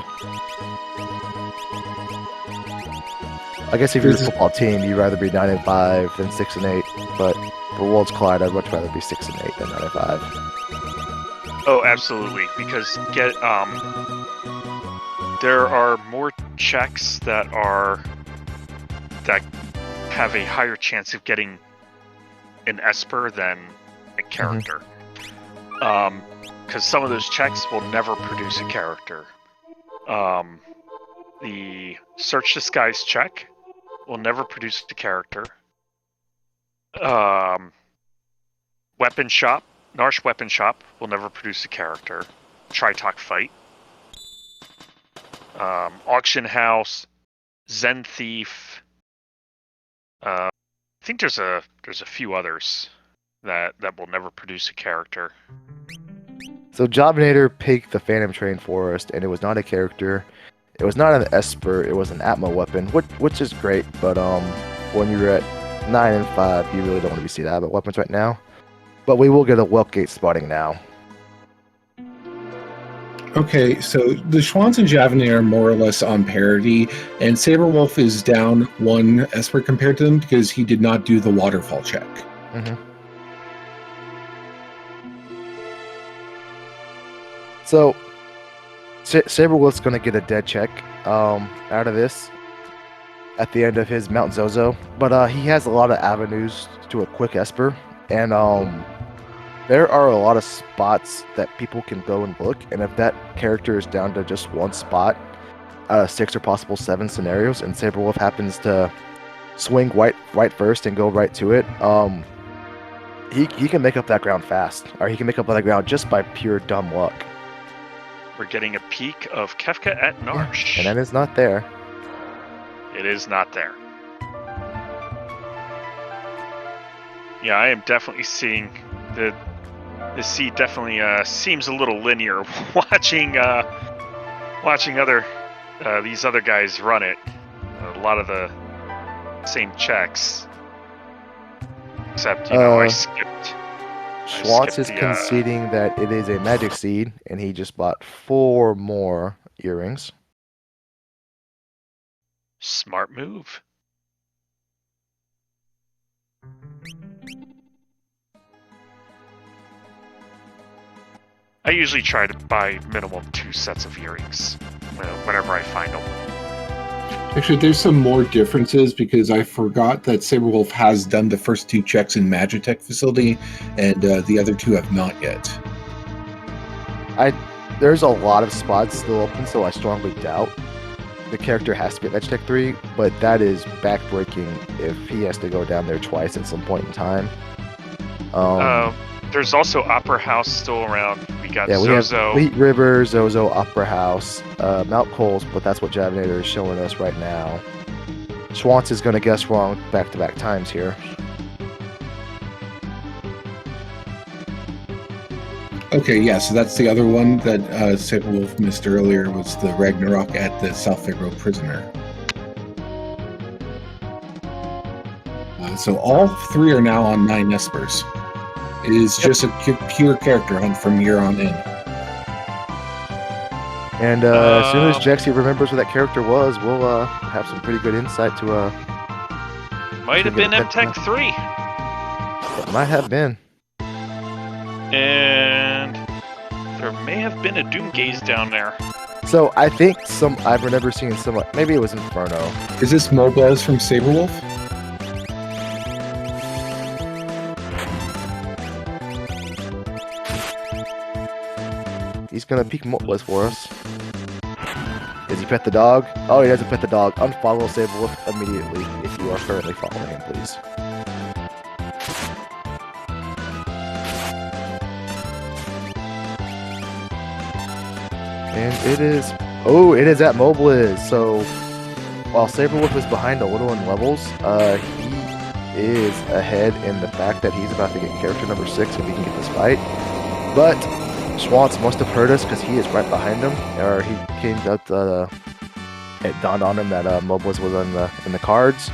I guess if you're a football team, you'd rather be 9 and 5 than 6 and 8. But for Worlds Collide, I'd much rather be 6 and 8 than 9 and 5. Oh, absolutely. Because there are more checks that have a higher chance of getting an esper than a character. Because some of those checks will never produce a character. The Search Disguise check will never produce a character. Weapon Shop, Narsh Weapon Shop will never produce a character. Tritalk Fight. Auction House, Zen Thief. I think there's a few others that will never produce a character. So Jobinator picked the Phantom Train Forest, and it was not a character. It was not an Esper. It was an Atmo weapon, which is great. But when you're at 9 and 5, you really don't want to be seeing Atmo weapons right now. But we will get a Welpgate spotting now. Okay, so the Schwantz and Javinator are more or less on parity, and Saberwolf is down 1 Esper compared to them because he did not do the waterfall check. So Saberwolf's going to get a dead check out of this at the end of his Mount Zozo, but he has a lot of avenues to a quick Esper, and there are a lot of spots that people can go and look, and if that character is down to just 1 spot out of 6 or possible 7 scenarios, and Saberwolf happens to swing right first and go right to it, he can make up that ground fast, or he can make up that ground just by pure dumb luck. We're getting a peek of Kefka at Narsh. And that is not there. It is not there. Yeah, I am definitely seeing the seed definitely seems a little linear watching other these other guys run it. A lot of the same checks, except I skipped. Schwantz is conceding that it is a magic seed, and he just bought 4 more earrings. Smart move. I usually try to buy minimum 2 sets of earrings whenever I find them. Actually, there's some more differences because I forgot that Saberwolf has done the first 2 checks in Magitech facility, and the other 2 have not yet. There's a lot of spots still open, so I strongly doubt the character has to be at Magitech 3, but that is backbreaking if he has to go down there twice at some point in time. There's also Opera House still around. We got we Zozo. have Fleet River, Zozo, Opera House, Mount Coles, but that's what Javinator is showing us right now. Schwantz is going to guess wrong back-to-back times here. Okay, yeah, so that's the other one that Saberwolf missed earlier, was the Ragnarok at the South Figaro Prisoner. So all 3 are now on 9 Espers. It is just a pure character hunt from here on in. And as soon as Jexy remembers what that character was, we'll have some pretty good insight to... might have been MTech 3. It might have been. And there may have been a Doomgaze down there. So I think I remember seeing maybe it was Inferno. Is this Mobez from Saberwolf? He's gonna peek Motless for us. Does he pet the dog? Oh, he doesn't pet the dog. Unfollow Saberwolf immediately if you are currently following him, please. And it is... Oh, it is at Mobliz. So, while Saberwolf is behind a little in levels, he is ahead in the fact that he's about to get character number 6 if he can get this fight. But Schwantz must have heard us because he is right behind him. Or he came out... it dawned on him that Mobliz was in the cards,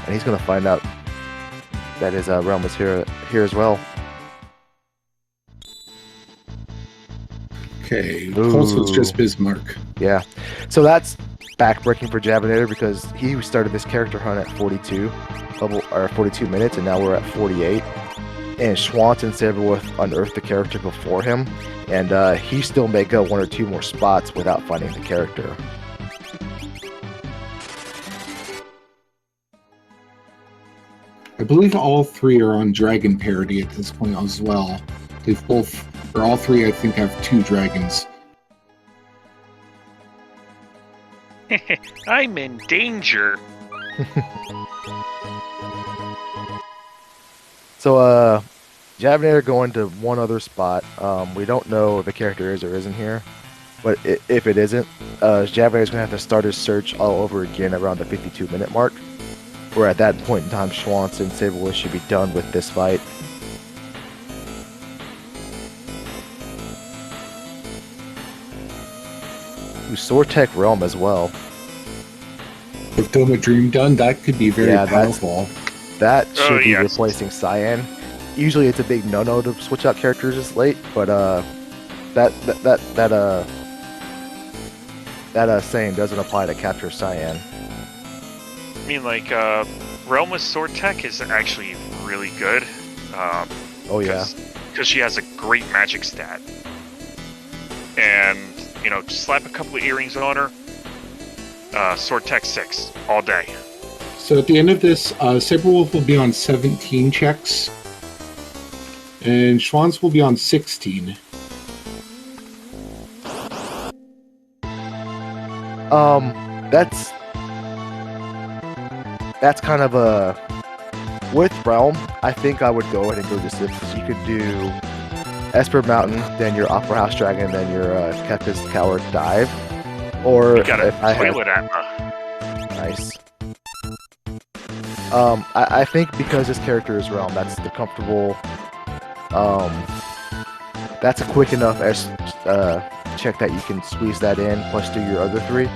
and he's going to find out that his realm is here as well. Okay, Pulse was just Bismarck. Yeah, so that's backbreaking for Javinator because he started this character hunt at 42 minutes, and now we're at 48. And Schwantz and Saberwolf unearthed the character before him, and he still may go 1 or 2 more spots without finding the character. I believe all 3 are on dragon parity at this point as well. They've both, or all 3, I think, have 2 dragons. I'm in danger. So, Javinator going to one other spot. We don't know if the character is or isn't here, but if it isn't, Javinator's gonna have to start his search all over again around the 52-minute mark. Where at that point in time, Schwantz and Saberwolf should be done with this fight. Sortek Realm as well. With Doma Dream done, that could be very powerful. That should be replacing Cyan. Usually it's a big no-no to switch out characters this late, but that saying doesn't apply to capture Cyan. I mean, like, Realm with Sword Tech is actually really good. Oh, yeah. Because she has a great magic stat. And, you know, just slap a couple of earrings on her. Sword Tech 6 all day. So at the end of this, Saberwolf will be on 17 checks. And Schwantz will be on 16. That's kind of a... With Realm, I think I would go ahead and go to Sif, because you could do Esper Mountain, then your Opera House Dragon, then your Kefka's Coward Dive. Or you got a if I had... Toilet Atma. Nice. I think because this character is Realm, that's the comfortable... that's a quick enough check that you can squeeze that in, plus do your other 3.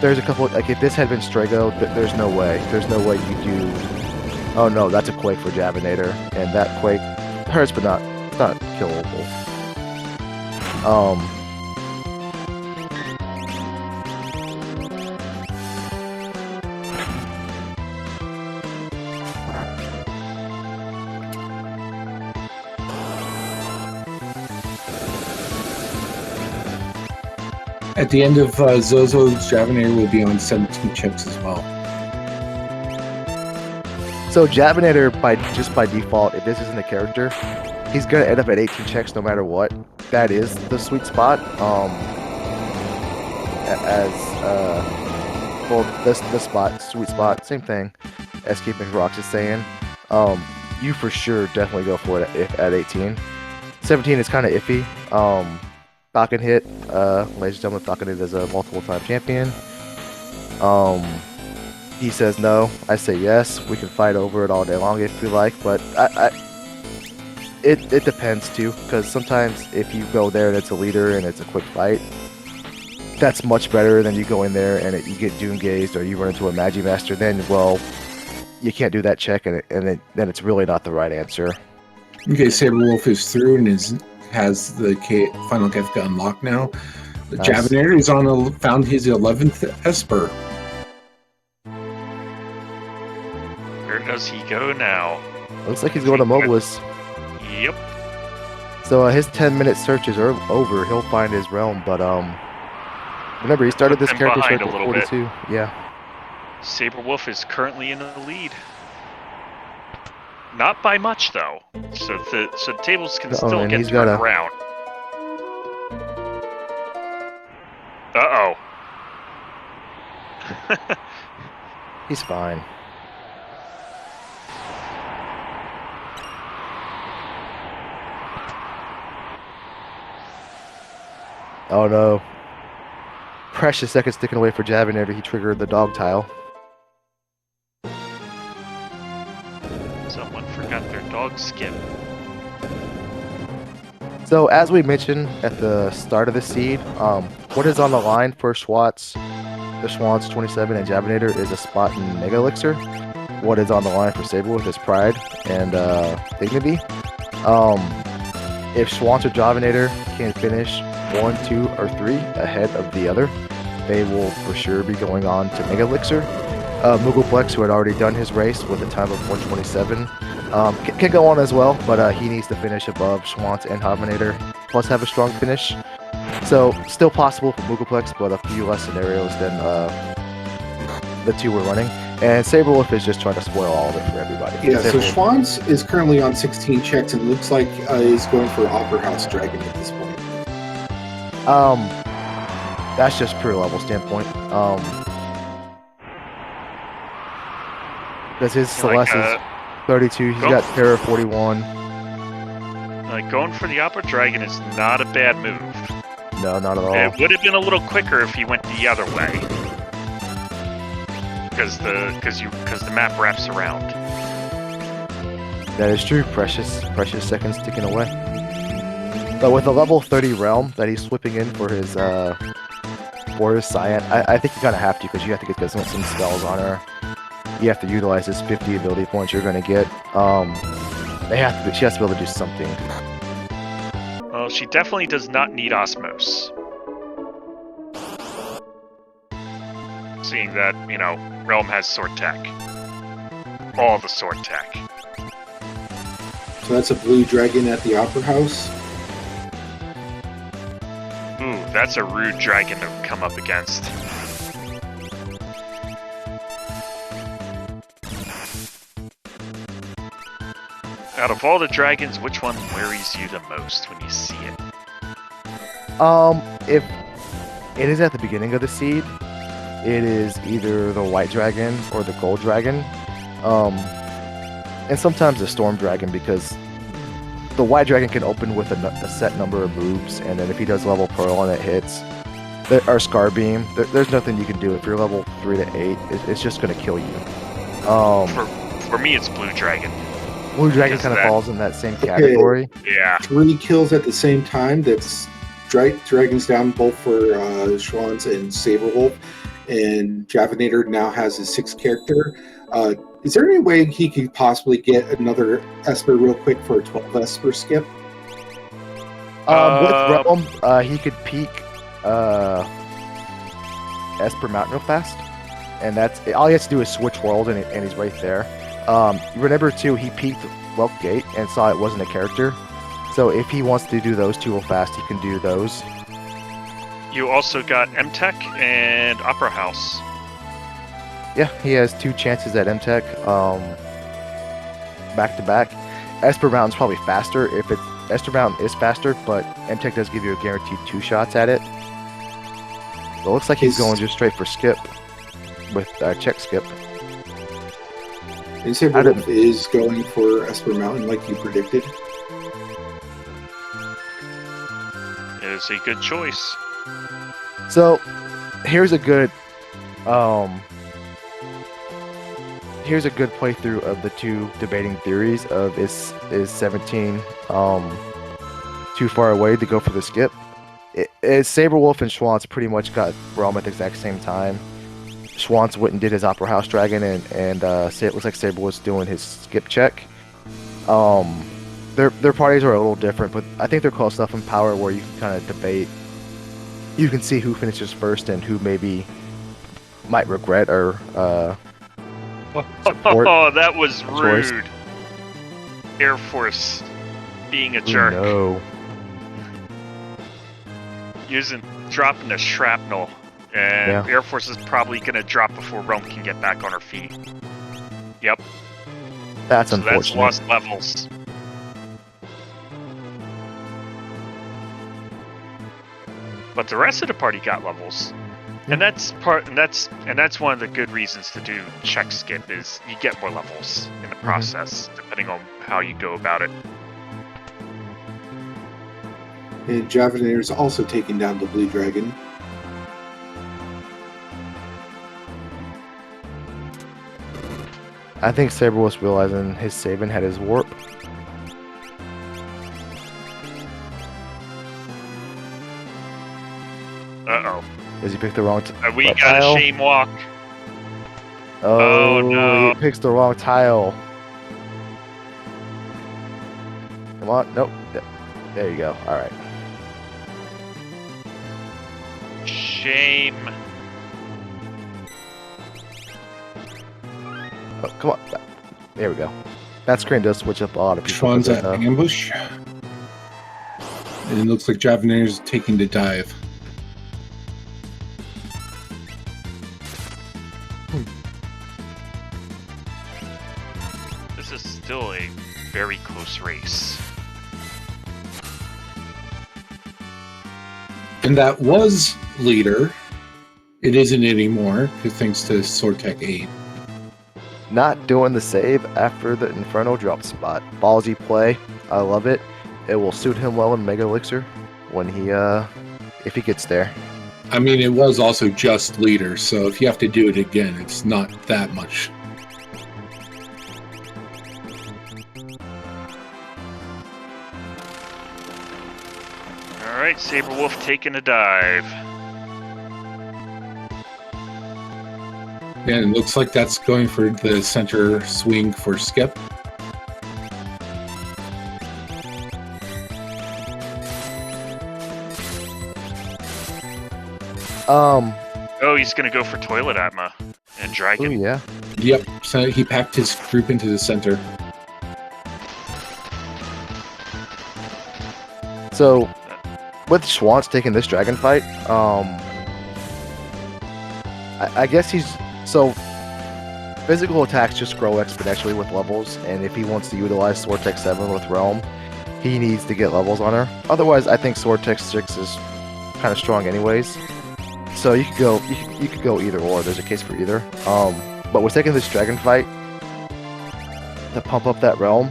There's a couple, like if this had been Strago, there's no way. There's no way you do... Oh no, that's a Quake for Javinator, and that Quake hurts but not killable. At the end of Zozo's Javinator will be on 17 checks as well. So Javinator, by default, if this isn't a character, he's gonna end up at 18 checks no matter what. That is the sweet spot. This spot, sweet spot, same thing. Escape McRocks is saying. You for sure definitely go for it at 18. 17 is kind of iffy. Falcon Hit, ladies and gentlemen, Falcon Hit is a multiple-time champion. He says no, I say yes. We can fight over it all day long if we like, but it depends too, because sometimes if you go there and it's a leader and it's a quick fight, that's much better than you go in there and you get doom gazed or you run into a Magimaster. Then, well, you can't do that check, and then it's really not the right answer. Okay, Saberwolf is through and has the final Kefka unlocked now. The Nice. Javinator is found his 11th Esper. Where does he go now? Looks like he's going to Mobliz. Yep. So his 10-minute search is over. He'll find his realm, but remember he started this Put them character behind search a at little bit. 42. Yeah. Saberwolf is currently in the lead. Not by much, though. So the tables can still and get he's got turned a- around. Uh-oh. He's fine. Oh no. Precious seconds sticking away for Javinator. He triggered the dog tile. Someone forgot their dog skip. So as we mentioned at the start of the seed, what is on the line for Schwartz, the Schwans 27 and Javinator is a spot in Mega Elixir. What is on the line for Saberwolf is Pride and Dignity. If Schwans or Javinator can finish 1, 2, or 3 ahead of the other, they will for sure be going on to Mega Elixir. Moogleplex, who had already done his race with a time of 127, can go on as well, but he needs to finish above Schwantz and Javinator, plus have a strong finish. So, still possible for Moogleplex, but a few less scenarios than the two we're running. And Saberwolf is just trying to spoil all of it for everybody. Yeah, so Schwantz is currently on 16 checks and looks like is going for Opera House Dragon at this point. That's just pure level standpoint. Because his Celeste is 32, he's got Terra 41. Like, going for the Opera Dragon is not a bad move. No, not at all. It would have been a little quicker if he went the other way. Because the map wraps around. That is true. Precious seconds ticking away. But with a level 30 realm that he's slipping in for his Cyan, I think you kind of have to, because you have to get some spells on her. You have to utilize his 50 ability points you're going to get. She has to be able to do something. Well, she definitely does not need Osmos. Seeing that, Realm has sword tech. All the sword tech. So that's a blue dragon at the Opera House. Ooh, that's a rude dragon to come up against. Out of all the dragons, which one worries you the most when you see it? If it is at the beginning of the seed, it is either the white dragon or the gold dragon. And sometimes the storm dragon, because the white dragon can open with a set number of moves, and then if he does level pearl and it hits, or scar beam, there's nothing you can do. If you're level 3 to 8, it's just going to kill you. For me, it's blue dragon. Blue dragon kind of falls in that same category. Yeah. 3 kills at the same time. That's dragons down both for Schwantz and Saberwolf. And Javinator now has his 6th character. Is there any way he could possibly get another Esper real quick for a 12 Esper skip? With Realm, he could peek Esper Mountain real fast. And that's all he has to do is switch world, and he's right there. Remember, too, he peeked Welk Gate and saw it wasn't a character. So if he wants to do those two real fast, he can do those. You also got MTech and Opera House. Yeah, he has 2 chances at MTech back to back. Esper Mountain's probably faster. Esper Mountain is faster, but MTech does give you a guaranteed 2 shots at it. But it looks like he's going just straight for skip with check skip. And Saberwolf is going for Esper Mountain like you predicted. It is a good choice. So, here's a good playthrough of the two debating theories of is 17 too far away to go for the skip. Saberwolf and Schwantz pretty much got Realm at the exact same time. Schwantz went and did his Opera House Dragon, and it looks like Saber was doing his skip check. Their parties are a little different, but I think they're close enough in power where you can kind of debate. You can see who finishes first and who maybe might regret or support. Oh, that was rude. Choice. Air Force being a jerk. No. Dropping the shrapnel. And Air Force is probably going to drop before Rome can get back on her feet. Yep. That's unfortunate. That's lost levels. but the rest of the party got levels. And that's one of the good reasons to do check skip is you get more levels in the process, depending on how you go about it. And Javinator's also taking down the Blue Dragon. I think Saber was realizing his Saban had his warp. Uh-oh. Does he pick the wrong We got tile? a shame walk. Oh, no. He picks the wrong tile. Come on. Nope. There you go. All right. Shame. Oh, come on. There we go. That screen does switch up a lot of people. Schwann's at ambush. And it looks like Javinator's taking the dive. This is still a very close race. And that was leader. It isn't anymore, thanks to Sortec 8. Not doing the save after the Inferno drop spot. Ballsy play. I love it. It will suit him well in Mega Elixir when he, if he gets there. I mean, it was also just leader, so if you have to do it again, it's not that much. Alright, Saberwolf taking a dive. And it looks like that's going for the center swing for skip. Oh, he's gonna go for Toilet Atma and Dragon. Oh, yeah. Yep, so he packed his group into the center. So, with Schwantz taking this dragon fight, I guess he's... So, physical attacks just grow exponentially with levels, and if he wants to utilize Sword Tech 7 with Realm, he needs to get levels on her. Otherwise, I think Sword Tech 6 is kind of strong anyways. So you could go either or. There's a case for either. But with taking this dragon fight to pump up that Realm,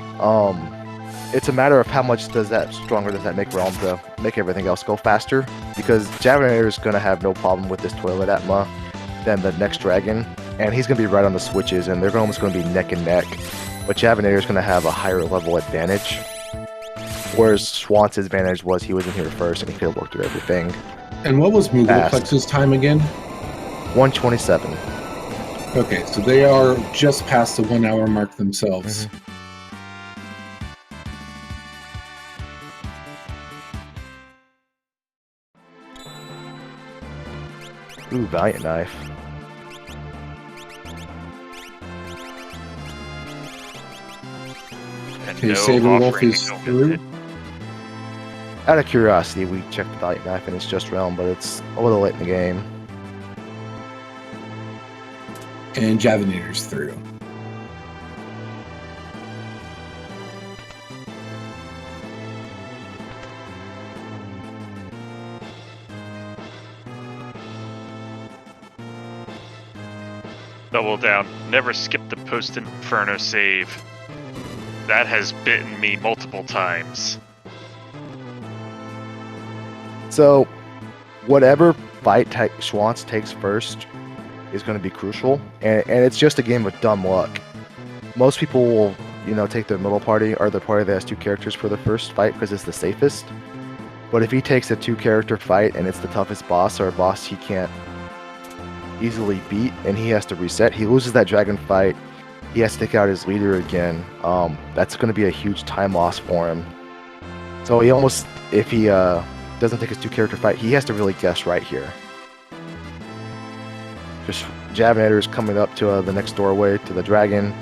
it's a matter of how much does that make Realm to make everything else go faster. Because Javinator is going to have no problem with this Toilet Atma than the next dragon, and he's going to be right on the switches, and they're almost going to be neck and neck. But Javinator is going to have a higher level advantage, whereas Schwant's advantage was he was in here first, and he could have worked through everything. And what was Moogleplex's time again? 127. Okay, so they are just past the 1 hour mark themselves. Ooh, Valiant Knife. And Okay, no Saberwolf offering is to go through. with it. Out of curiosity, we checked the Valiant Knife and it's just Realm, but it's a little late in the game. And Javinator's through. Double down. Never skip the post-inferno save. That has bitten me multiple times. So, whatever fight Schwantz takes first is going to be crucial, and it's just a game of dumb luck. Most people will, take their middle party or the party that has two characters for the first fight because it's the safest. But if he takes a two-character fight and it's the toughest boss or a boss he can't easily beat and he has to reset, he loses that dragon fight, he has to take out his leader again. That's going to be a huge time loss for him. So he almost, if he doesn't take his two-character fight, he has to really guess right here. Just Javinator is coming up to the next doorway to the dragon,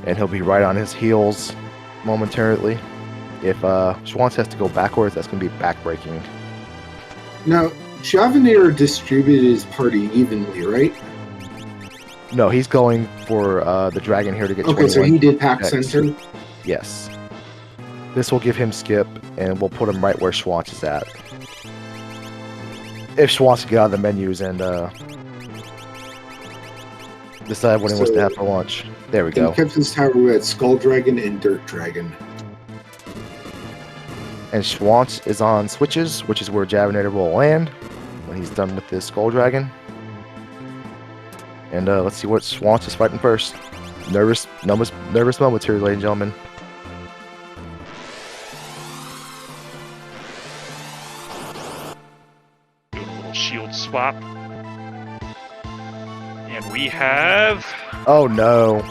and he'll be right on his heels momentarily. If Schwantz has to go backwards, that's going to be backbreaking. Now, Javinator distributed his party evenly, right? No, he's going for the dragon here to get 21. Okay, so he did pack X. center? Yes. This will give him skip, and we'll put him right where Schwantz is at. if she wants to get out of the menus and decide what he wants to have for lunch. There we go. In Captain's Tower, we had Skull Dragon and Dirt Dragon. And Schwantz is on switches, which is where Javinator will land when he's done with this Skull Dragon. And let's see what Schwantz is fighting first. Nervous moments here, ladies and gentlemen. Do a little shield swap. And we have... Oh no.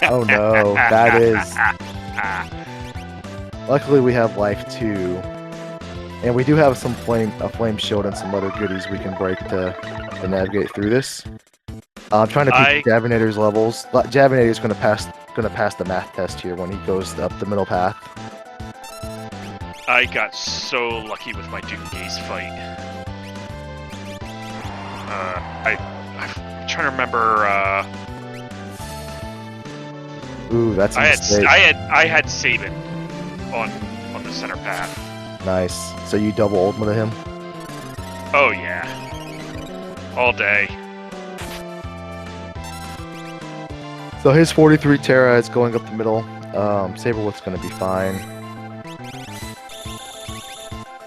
Oh no, that is... Luckily we have life too. And we do have some a flame shield and some other goodies we can break to navigate through this. I'm trying to peek Javinator's levels. Javinator's gonna pass the math test here when he goes up the middle path. I got so lucky with my Doom Gaze fight. I'm trying to remember. Ooh, that's a mistake. I had Sabin on the center path. Nice. So you double ultimate him? Oh yeah, all day. So his 43 Terra is going up the middle. Saberwolf's going to be fine.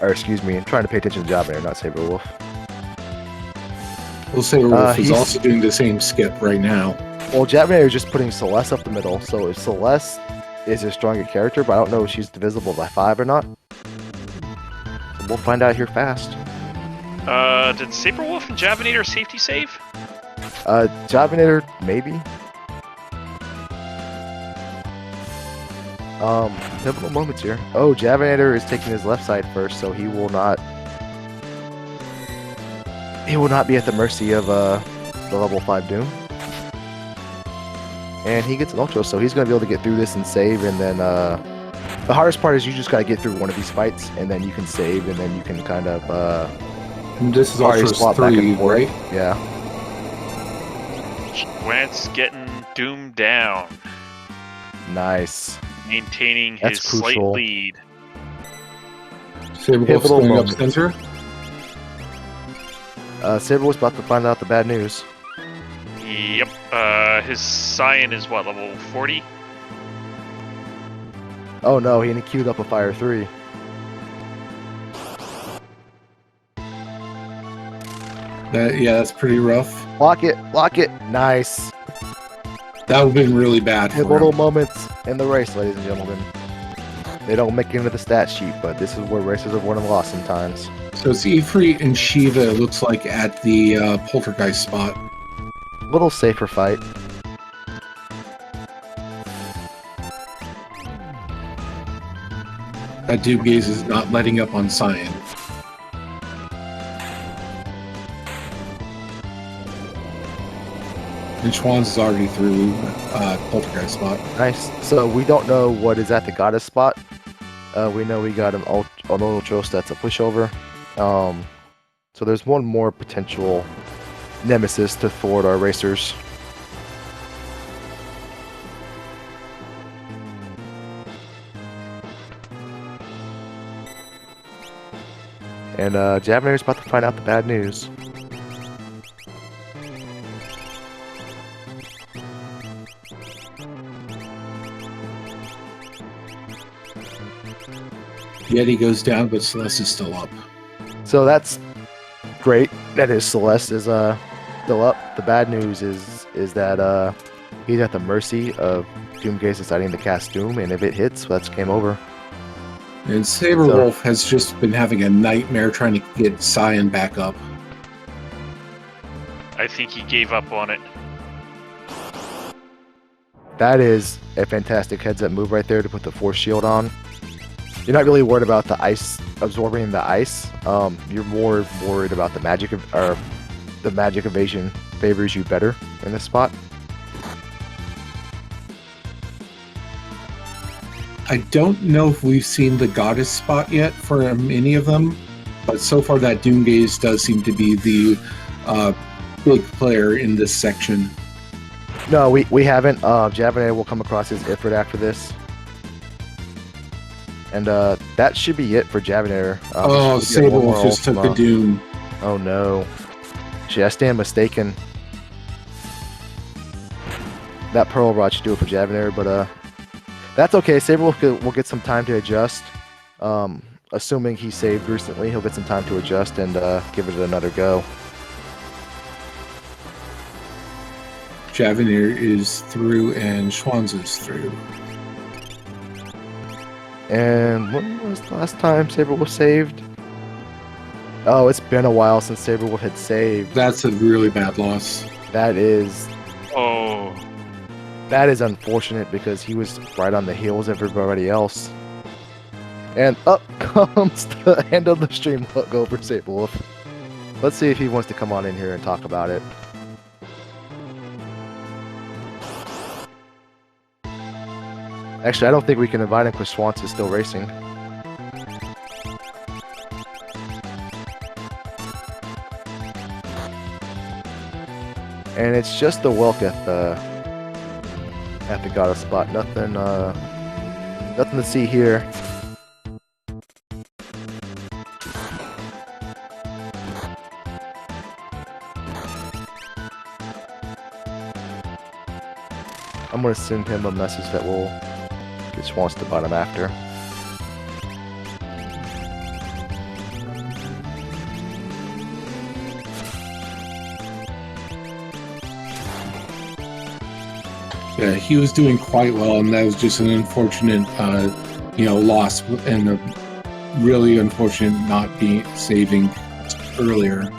Or excuse me, I'm trying to pay attention to Javinator, not Saberwolf. Well, Saberwolf is also doing the same skip right now. Well, Javinator is just putting Celeste up the middle. So if Celeste is a stronger character, but I don't know if she's divisible by 5 or not. So we'll find out here fast. Did Saberwolf and Javinator safety save? Javinator, maybe. Pivotal moments here. Oh, Javinator is taking his left side first, so he will not be at the mercy of the level 5 Doom. And he gets an Ultra, so he's going to be able to get through this and save, and then the hardest part is you just got to get through one of these fights, and then you can save, and then you can kind of and this is Ultra 3, right? Yeah. Wentz getting Doom down. Nice. Maintaining That's his slight crucial. lead. Saberwolf's going up center. Saberwolf's about to find out the bad news. Yep. His Scion is what, level 40? Oh no, he queued up a Fire 3. Yeah, that's pretty rough. Block it, nice. That would have been really bad for Pivotal him. moments in the race, ladies and gentlemen. They don't make it into the stat sheet, but this is where races have won and lost sometimes. So it's Ifrit and Shiva, it looks like, at the Poltergeist spot. Little safer fight. That Doom Gaze is not letting up on Scion. And Schwann's is already through Poltergeist spot. Nice. So we don't know what is at the Goddess spot. We know we got an Ultros that's a pushover. So there's one more potential nemesis to thwart our racers. And Javinator's about to find out the bad news. Yeti goes down, but Celeste is still up. So that's great. That is Celeste is still up. The bad news is that he's at the mercy of Doomgaze deciding to cast Doom, and if it hits, that's game over. And Saberwolf has just been having a nightmare trying to get Scion back up. I think he gave up on it. That is a fantastic heads-up move right there to put the Force Shield on. You're not really worried about the ice absorbing the ice. You're more worried about the magic evasion favors you better in this spot. I don't know if we've seen the Goddess spot yet for any of them, but so far that Doomgaze does seem to be the big player in this section. No, we haven't. Javinator will come across his Ifrit after this. And that should be it for Javinator. Oh, Saberwolf just took the Doom. Oh no. Actually, I stand mistaken. That Pearl Rod should do it for Javinator, but that's okay. Saberwolf will get some time to adjust. Assuming he saved recently, he'll get some time to adjust and give it another go. Javinator is through and Schwanz is through. And when was the last time Saberwolf saved? Oh, it's been a while since Saberwolf had saved. That's a really bad loss. That is... Oh. That is unfortunate because he was right on the heels of everybody else. And up comes the end of the stream hook over Saberwolf. Let's see if he wants to come on in here and talk about it. Actually, I don't think we can invite him because Schwanz is still racing. And it's just the Welk at the Goddess spot. Nothing to see here. I'm gonna send him a message that will get Schwanz to bottom after. Yeah, he was doing quite well, and that was just an unfortunate, loss, and a really unfortunate not being saving earlier.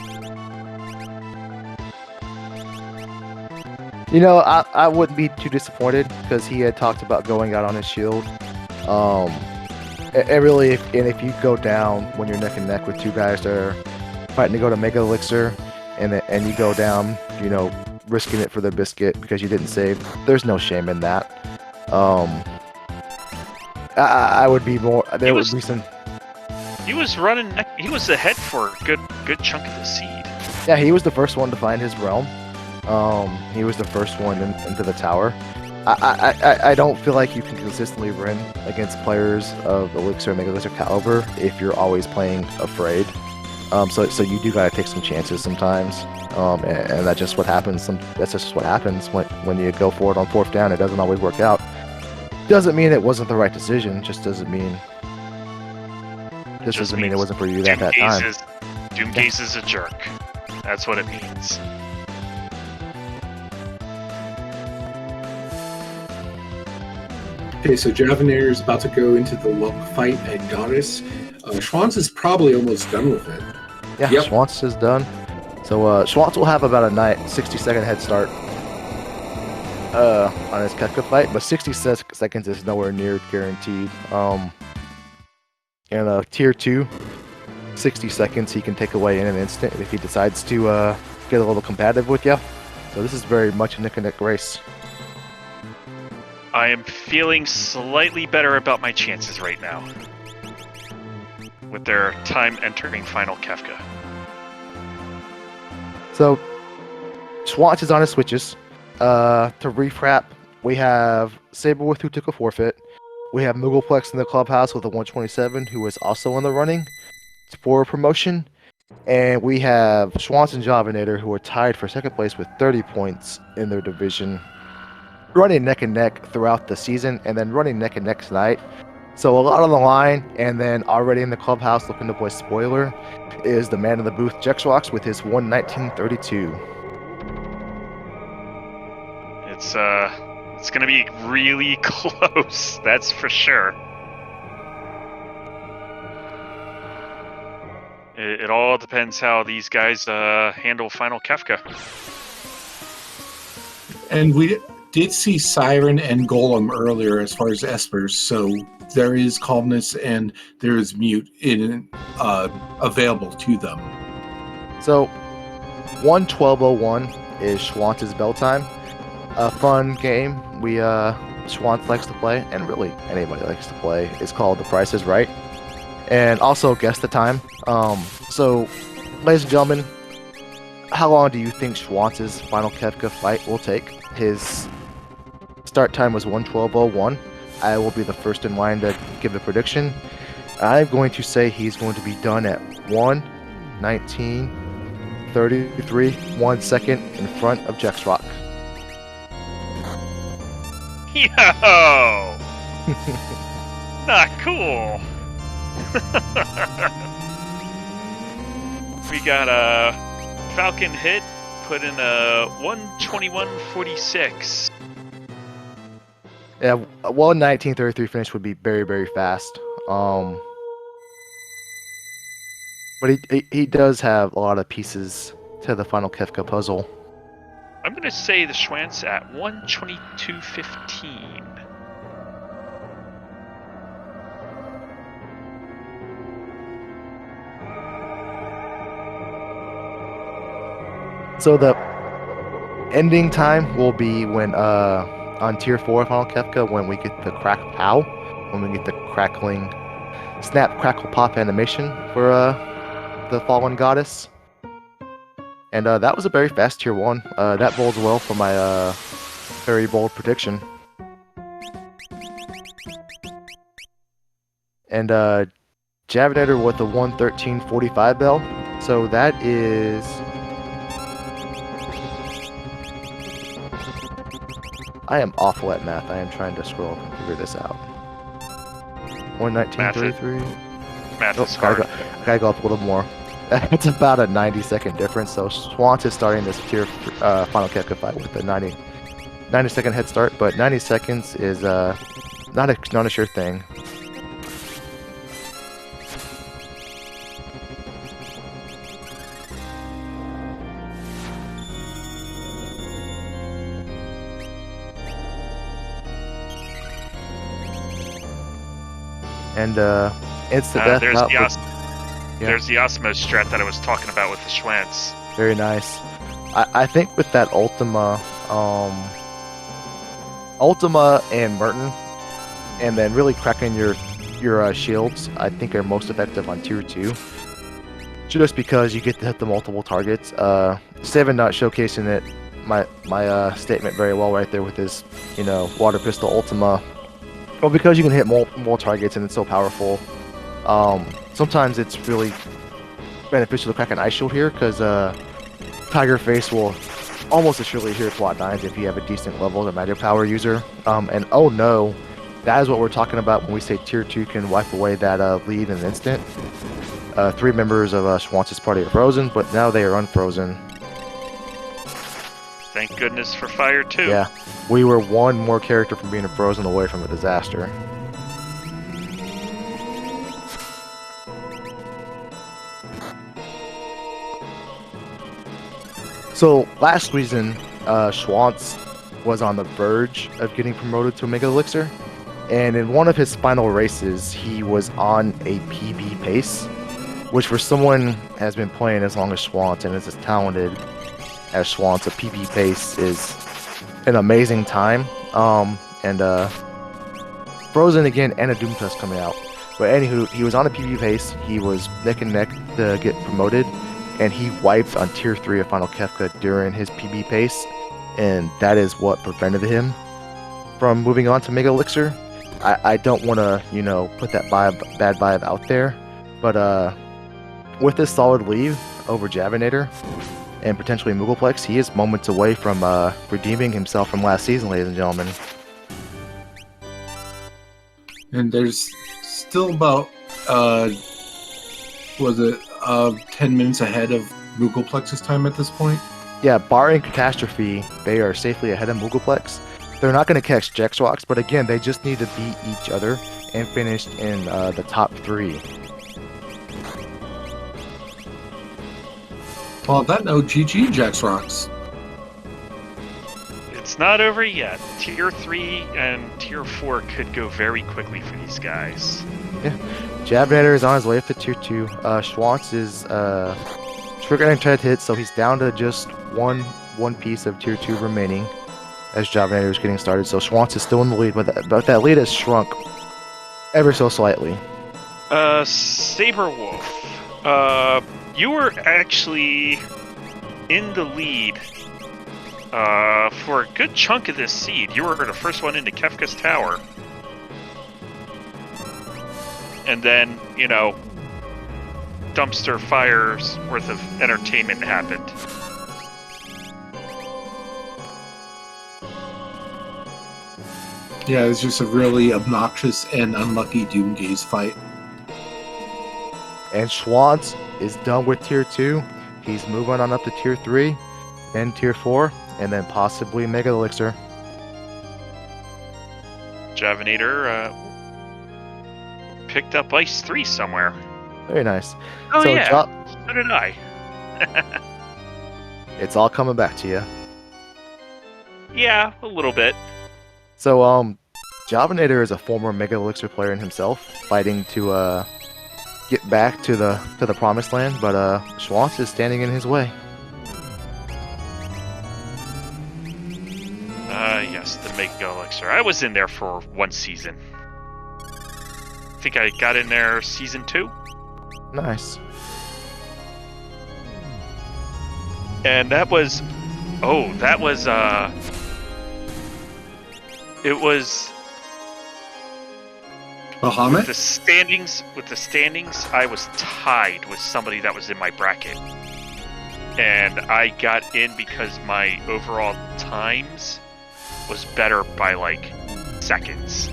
You know, I wouldn't be too disappointed because he had talked about going out on his shield. And really, if you go down when you're neck and neck with two guys that are fighting to go to Mega Elixir, and you go down, risking it for the biscuit because you didn't save, there's no shame in that. I would be more. There would be some. He was running. He was ahead for a good chunk of the seed. Yeah, he was the first one to find his realm. He was the first one into the tower. I don't feel like you can consistently win against players of Elixir and Mega Elixir caliber if you're always playing afraid. So you do gotta take some chances sometimes. And that's just what happens. That's just what happens when you go for it on 4th down. It doesn't always work out. Doesn't mean it wasn't the right decision. Just doesn't mean. Just doesn't mean it wasn't for you at that time. Doomgaze is a jerk. That's what it means. Okay, so Javinator is about to go into the Welk fight at Goddess. Schwanz is probably almost done with it. Yeah, yep. Schwanz is done. So Schwanz will have about a 60-second head start on his Kefka fight, but 60 seconds is nowhere near guaranteed. And tier 2, 60 seconds he can take away in an instant if he decides to get a little competitive with you. So this is very much a neck-and-neck race. I am feeling slightly better about my chances right now with their time entering final Kefka. So Schwanz is on his switches. To refrap, we have Saberwolf who took a forfeit. We have Moogleplex in the clubhouse with a 127 who is also in the running for promotion. And we have Schwanz and Javinator who are tied for second place with 30 points in their division, running neck and neck throughout the season and then running neck and neck tonight. So a lot on the line, and then already in the clubhouse looking to play spoiler is the man in the booth, Jexrox, with his 119.32. It's gonna be really close, that's for sure. It all depends how these guys handle final Kefka. And we did see Siren and Golem earlier as far as Espers, so there is calmness and there is mute available to them. So 1:12:01 is Schwanz's bell time. A fun game Schwanz likes to play, and really anybody likes to play, is called The Price is Right. And also guess the time. So ladies and gentlemen, how long do you think Schwanz's final Kefka fight will take? His start time was 1:12:01. I will be the first in line to give a prediction. I'm going to say he's going to be done at 1:19:33, 1 second in front of Jex Rock. Yo! Not cool. We got a Falcon hit, put in a 1:21:46. Yeah, 1:19:33 finish would be very, very fast. But he does have a lot of pieces to the final Kefka puzzle. I'm going to say the Schwantz at 1:22:15. So the ending time will be when on tier 4 final Kefka, when we get the crack pow, when we get the crackling snap crackle pop animation for the fallen goddess. And that was a very fast tier 1. That bodes well for my very bold prediction. And Javinator with the 1:13:45 bell. So that is... I am awful at math. I am trying to scroll and figure this out. 1:19:33. Math is hard. I gotta go up a little more. It's about a 90-second difference. So Swant is starting this tier final Kefka fight with a 90-second head start, but 90 seconds is not a sure thing. And instant death. There's the Osmo strat that I was talking about with the Schwantz. Very nice. I think with that Ultima and Merton, and then really cracking your shields, I think are most effective on tier 2. Just because you get to hit the multiple targets. Seven not showcasing it my statement very well right there with his water pistol Ultima. Well, because you can hit more targets and it's so powerful. Sometimes it's really beneficial to crack an Ice Shield here, because Tiger Face will almost assuredly hear plot 9s if you have a decent level of magic power user. And oh no, that is what we're talking about when we say tier 2 can wipe away that lead in an instant. 3 members of Schwantz's party are frozen, but now they are unfrozen. Thank goodness for Fire 2. Yeah, we were one more character from being frozen away from a disaster. So last season, Schwantz was on the verge of getting promoted to Omega Elixir, and in one of his final races, he was on a PB pace, which for someone has been playing as long as Schwantz and is as talented as Schwantz, a PB pace is an amazing time. And Frozen again and a Doom Test coming out. But anywho, he was on a PB pace, he was neck and neck to get promoted, and he wiped on tier 3 of Final Kefka during his PB pace, and that is what prevented him from moving on to Mega Elixir. I don't want to, put that bad vibe out there, but with this solid lead over Javinator and potentially Moogleplex, he is moments away from redeeming himself from last season, ladies and gentlemen. And there's still about 10 minutes ahead of Moogleplex's time at this point? Yeah, barring Catastrophe, they are safely ahead of Moogleplex. They're not going to catch Jexrox, but again, they just need to beat each other and finish in the top 3. Well, on that note, GG, Jexrox. It's not over yet. Tier 3 and Tier 4 could go very quickly for these guys. Yeah. Javinator is on his way up to Tier 2. Schwantz is triggering Tread hit, so he's down to just one piece of Tier 2 remaining as Javinator is getting started. So Schwantz is still in the lead, but that lead has shrunk ever so slightly. Saberwolf, you were actually in the lead for a good chunk of this seed. You were the first one into Kefka's Tower. and then, you know, dumpster fires worth of entertainment happened. Yeah, it was just a really obnoxious and unlucky Doomgaze fight. And Schwantz is done with Tier 2. He's moving on up to Tier 3, then Tier 4, and then possibly Mega Elixir. Javinator picked up Ice 3 somewhere. Very nice. Oh, So, yeah. So did I. It's all coming back to you. Yeah, a little bit. So, Javinator is a former Mega Elixir player in himself, fighting to get back to the promised land, but Schwantz is standing in his way. Yes, the Mega Elixir. I was in there for one season. I think I got in there season 2. Nice. And that was... Oh, that was... It was... Bahamut? With the standings, I was tied with somebody that was in my bracket. And I got in because my overall times was better by, like, seconds.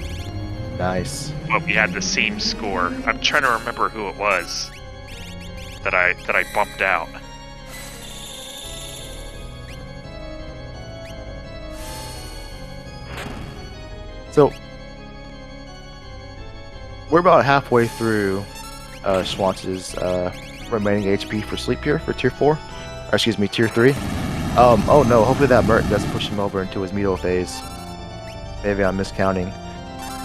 Nice. But we had the same score. I'm trying to remember who it was that I bumped out. So, we're about halfway through Schwantz's remaining HP for Sleep here for Tier 4. Or excuse me, Tier 3. Oh no, hopefully that Mert doesn't push him over into his Meteor phase. Maybe I'm miscounting.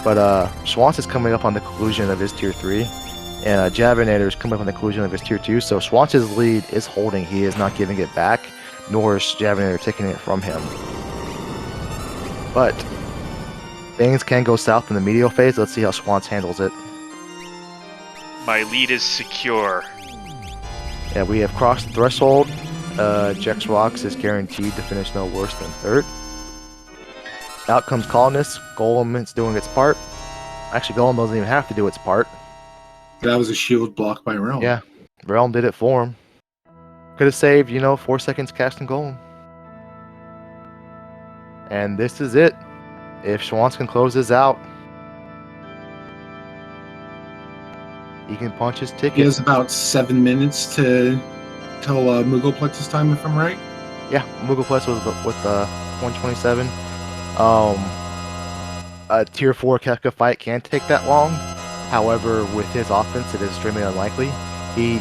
But Schwantz is coming up on the conclusion of his Tier 3. And Javinator is coming up on the conclusion of his Tier 2. So Schwantz's lead is holding. He is not giving it back, nor is Javinator taking it from him. But things can go south in the Meteor phase. Let's see how Schwantz handles it. My lead is secure. Yeah, we have crossed the threshold. Jex Rocks is guaranteed to finish no worse than 3rd. Out comes Colonist. Golem is doing its part. Actually, Golem doesn't even have to do its part. That was a shield blocked by Realm. Yeah, Realm did it for him. Could have saved, 4 seconds casting Golem. And this is it. If Schwantz can close this out, he can punch his ticket. He has about 7 minutes till Muggleplex's time, if I'm right. Yeah, Muggleplex was with 127. A Tier 4 Kefka fight can take that long. However, with his offense, it is extremely unlikely. He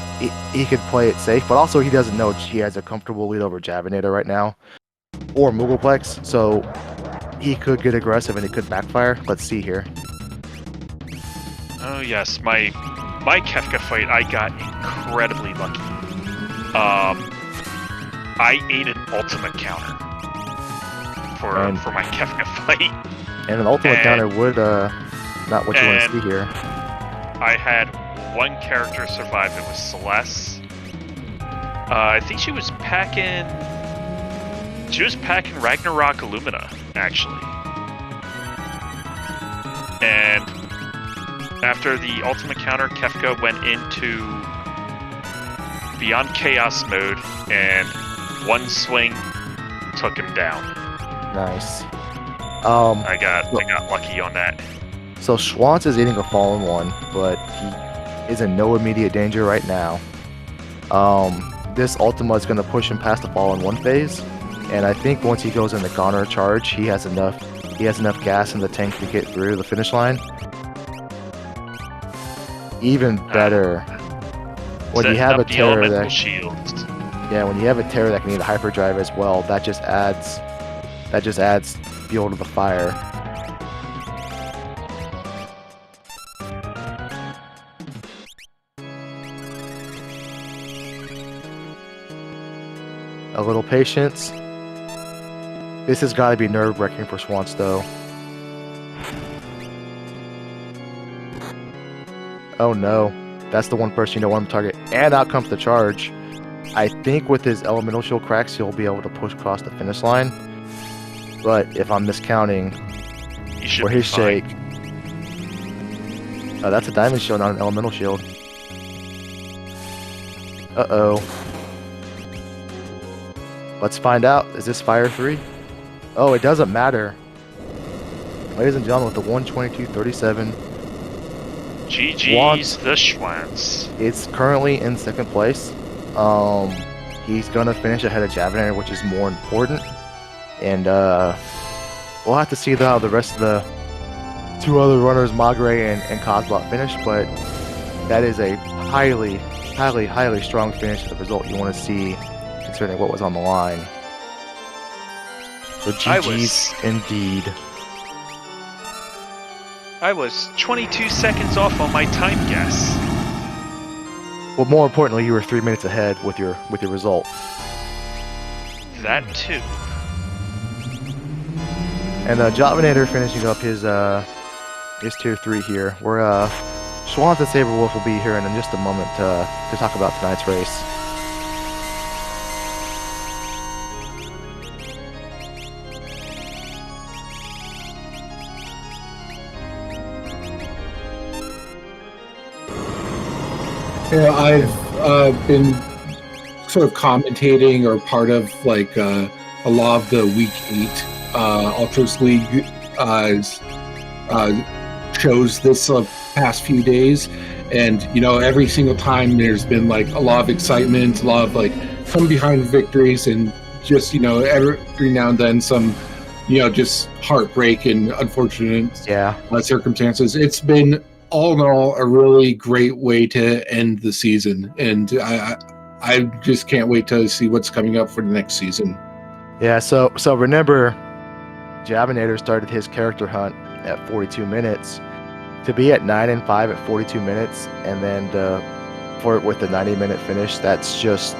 could play it safe, but also he doesn't know he has a comfortable lead over Javinator right now, or Muggleplex, so he could get aggressive and it could backfire. Let's see here. Oh yes, my Kefka fight, I got incredibly lucky. I ate an ultimate counter for my Kefka fight. And an ultimate counter would not what you want to see here. I had one character survive. It was Celeste. I think she was packing Ragnarok Illumina, actually. And after the ultimate counter, Kefka went into Beyond Chaos mode, and one swing took him down. Nice. I got lucky on that. So Schwantz is eating a fallen one, but he is in no immediate danger right now. This Ultima is going to push him past the fallen one phase, and I think once he goes in the Goner charge, he has enough gas in the tank to get through the finish line. Even better, when you have a terror that when you have a terror that can eat a hyperdrive as well, that just adds fuel to the fire. A little patience. This has got to be nerve-wracking for Schwantz, though. Oh no, that's the one person you don't want to target. And out comes the charge. I think with his elemental shield cracks, he'll be able to push across the finish line. But if I'm miscounting, for his shake, That's a diamond shield, not an elemental shield. Uh-oh. Let's find out. Is this Fire 3? Oh, it doesn't matter. Ladies and gentlemen, with the 122.37, GG's the Schwantz. it's currently in second place. He's gonna finish ahead of Javanator, which is more important. And we'll have to see how the rest of the two other runners, Magre and Cosbot, finish. But that is a highly, highly, highly strong finish to the result you want to see, considering what was on the line. So GG's indeed. I was 22 seconds off on my time guess. Well, more importantly, you were 3 minutes ahead with your result. That too. And Javanator finishing up his tier 3 here. Where Schwantz and Saberwolf will be here in just a moment to talk about tonight's race. Yeah, I've been sort of commentating or part of like a lot of the Week 8 Ultras League shows this past few days, and every single time there's been like a lot of excitement, a lot of like come behind victories, and just every now and then some just heartbreak and unfortunate circumstances. It's been all in all a really great way to end the season, and I just can't wait to see what's coming up for the next season. Yeah, so remember, Javanator started his character hunt at 42 minutes. To be at 9 and 5 at 42 minutes, and then with the 90-minute finish, that's just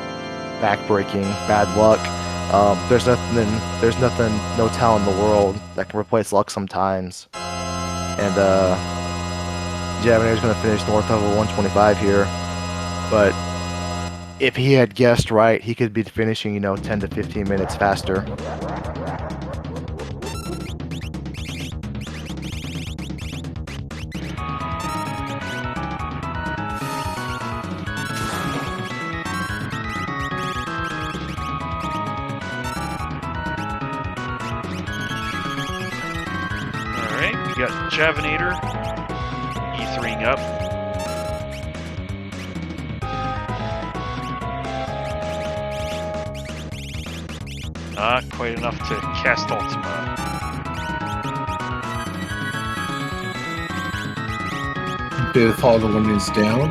backbreaking bad luck. There's nothing, no talent in the world that can replace luck sometimes. And Javanator's going to finish north of a 125 here, but if he had guessed right, he could be finishing 10 to 15 minutes faster. Alright, we got Javanator E3ing up. Not quite enough to cast Ultima. The other one is down.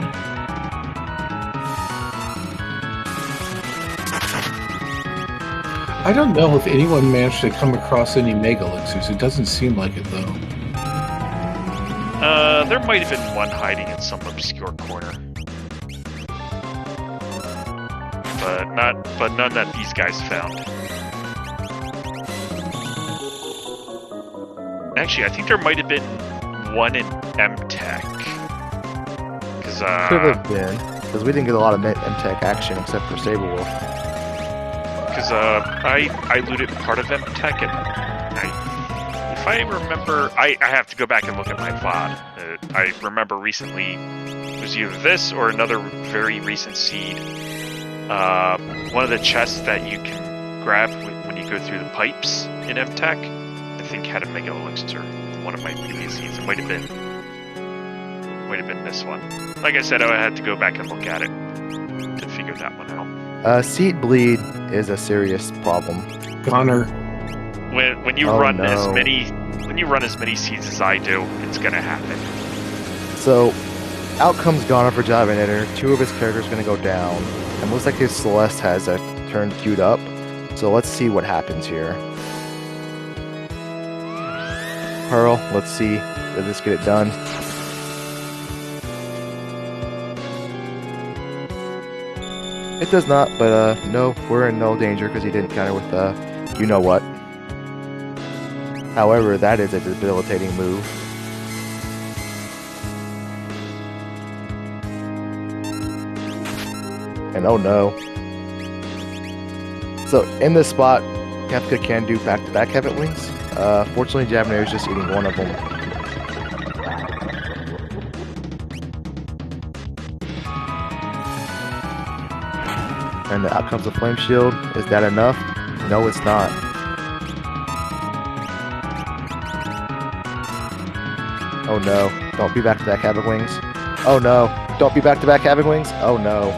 I don't know if anyone managed to come across any Mega Elixirs. It doesn't seem like it, though. There might have been one hiding in some obscure corner. But none that these guys found. Actually, I think there might have been one in MTech. Could have been, because we didn't get a lot of MTech action except for Saberwolf. Because I looted part of MTech, and if I remember, I have to go back and look at my VOD. I remember recently, it was either this or another very recent seed. One of the chests that you can grab when you go through the pipes in MTech, I think had a Mega Elixir. One of my previous seeds. It might have been this one. Like I said, I had to go back and look at it to figure that one out. Seed bleed is a serious problem. Connor. When you run as many seeds as I do, it's gonna happen. So, out comes Goner for Javanator. 2 of his characters are gonna go down, and looks like his Celeste has a turn queued up. So let's see what happens here. Pearl, let's see. Does this get it done? It does not, but no, we're in no danger because he didn't counter with you know what. However, that is a debilitating move. And oh no. So in this spot, Kefka can do back-to-back Heaven Wings. Fortunately, Javanator is just eating one of them. And out comes the flame shield. Is that enough? No, it's not. Oh no. Don't be back-to-back Havoc Wings. Oh no. Don't be back-to-back Havoc Wings. Oh no.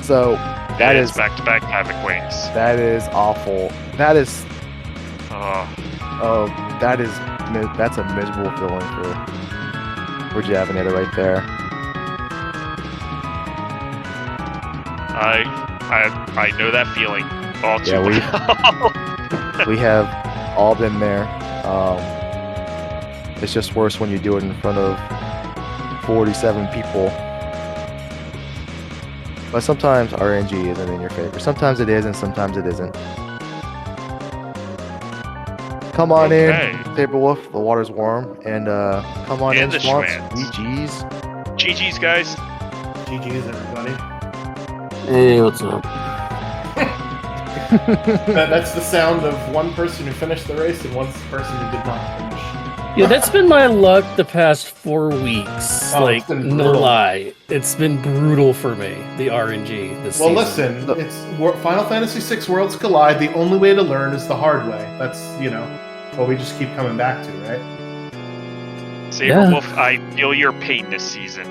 So, that is back-to-back Havoc Wings. That is awful. That is... Oh, that's a miserable feeling for Javinator right there. I know that feeling all too well. We have all been there. It's just worse when you do it in front of 47 people. But sometimes RNG isn't in your favor. Sometimes it is, and sometimes it isn't. Come on in, Saberwolf. The water's warm, and come on in, Swans. GG's. GG's, guys. GG's, everybody. Hey, what's up? That's the sound of one person who finished the race and one person who did not finish. Yeah, that's been my luck the past 4 weeks. Like, no lie. It's been brutal for me, the RNG this season. Well, listen, it's Final Fantasy VI Worlds Collide. The only way to learn is the hard way. That's, what we just keep coming back to, right? Saberwolf, I feel your pain this season.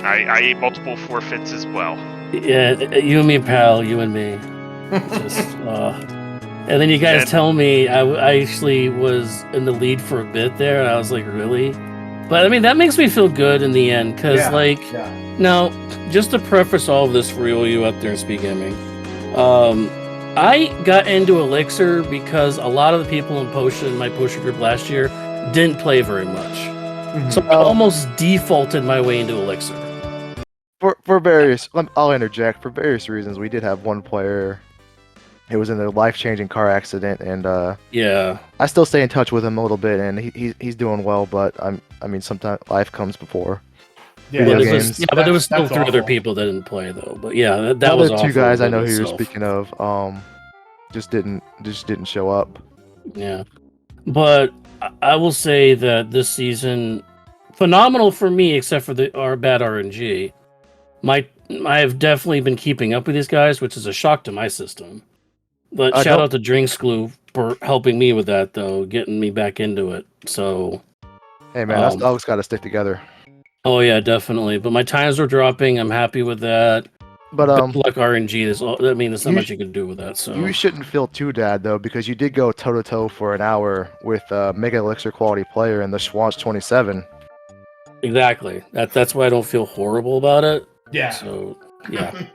I ate multiple forfeits as well. Yeah, you and me, pal. You and me. Just, and then you guys tell me I actually was in the lead for a bit there, and I was like, really? But I mean, that makes me feel good in the end, because now, just to preface all of this for all you out there in SpeedGaming, I got into Elixir because a lot of the people in my Potion group last year didn't play very much. Mm-hmm. So I almost defaulted my way into Elixir. For various, I'll interject. For various reasons, we did have one player who was in a life-changing car accident, and I still stay in touch with him a little bit, and he's doing well. But I mean, sometimes life comes before video games. But there was still 3 other people that didn't play though. But yeah, that was awful. 2 guys I know who you're speaking of, just didn't show up. Yeah, but I will say that this season, phenomenal for me, except for our bad RNG. I have definitely been keeping up with these guys, which is a shock to my system. But shout out to Drinks Glue for helping me with that, though, getting me back into it. So, hey man, us dogs got to stick together. Oh yeah, definitely. But my times are dropping. I'm happy with that. But like RNG, I mean, there's not much you can do with that. So you shouldn't feel too bad though, because you did go toe to toe for an hour with Mega Elixir quality player in the Schwantz 27. Exactly. That's why I don't feel horrible about it. Yeah. So yeah.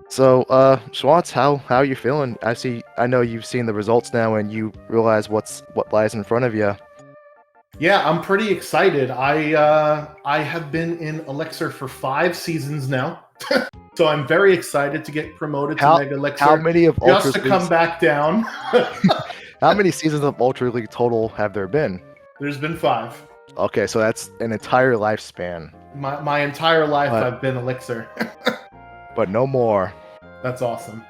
So, Schwantz, how are you feeling? I know you've seen the results now, and you realize what lies in front of you. Yeah, I'm pretty excited. I have been in Elixir for 5 seasons now, so I'm very excited to get promoted to Mega Elixir. How many of Ultra just to come back down? How many seasons of Ultra League total have there been? There's been 5. Okay, so that's an entire lifespan. My entire life, I've been Elixir. But no more. That's awesome.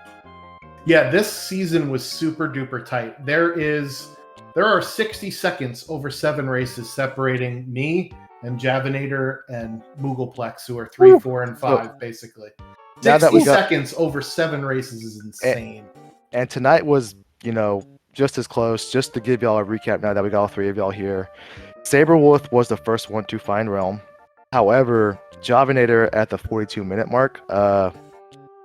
Yeah, this season was super duper tight. There are 60 seconds over 7 races separating me and Javinator and Moogleplex, who are 3, 4, and 5, basically. 60 seconds over 7 races is insane. And tonight was, just as close. Just to give y'all a recap now that we got all 3 of y'all here. Saberwolf was the first one to find Realm. However, Javinator at the 42-minute mark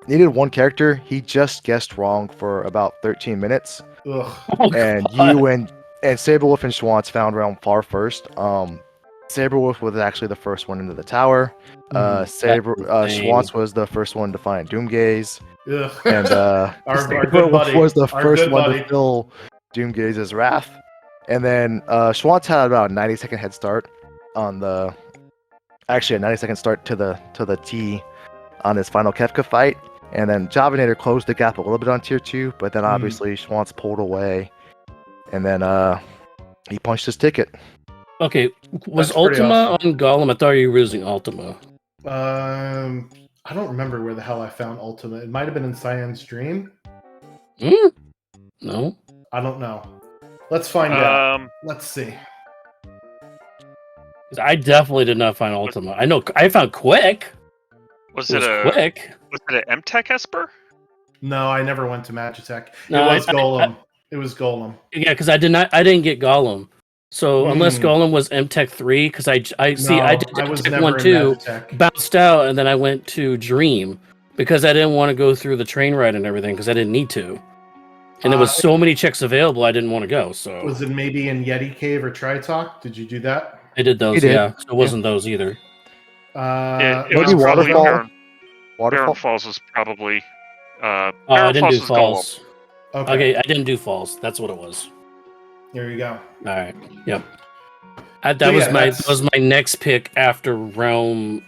needed 1 character. He just guessed wrong for about 13 minutes. Ugh. And you and Saberwolf and Schwantz found Realm far first. Saberwolf was actually the first one into the tower. Schwantz was the first one to find Doomgaze. Ugh. And Saberwolf was the first one to fill Doomgaze's wrath. And then Schwantz had about a 90-second head start on a 90-second start to the T on his final Kefka fight. And then Javinator closed the gap a little bit on tier 2, but then obviously Schwantz pulled away. And then he punched his ticket. Okay, was Ultima on Golem? I thought you were using Ultima. I don't remember where the hell I found Ultima. It might have been in Cyan's Dream. No? I don't know. Let's find out. Let's see. I definitely did not find Ultima. I know I found Quick. Was It it was quick. Was it an MTech Esper? No, I never went to Magitech. No, it was Golem. It was Golem. Yeah, because I didn't get Golem. So unless Golem was MTech 3, because I did was MTech never 1 in 2, Magitech. bounced out, and then I went to Dream because I didn't want to go through the train ride and everything because I didn't need to. And there was so many checks available, I didn't want to go. So was it maybe in Yeti Cave or Tritalk? Did you do that? I did those, yeah. So it wasn't those either. It maybe was probably Waterfall. Baron Falls was probably. I Baron didn't do was Falls. Okay. Okay, I didn't do Falls. That's what it was. There you go. All right. Yep. That was my next pick after Realm.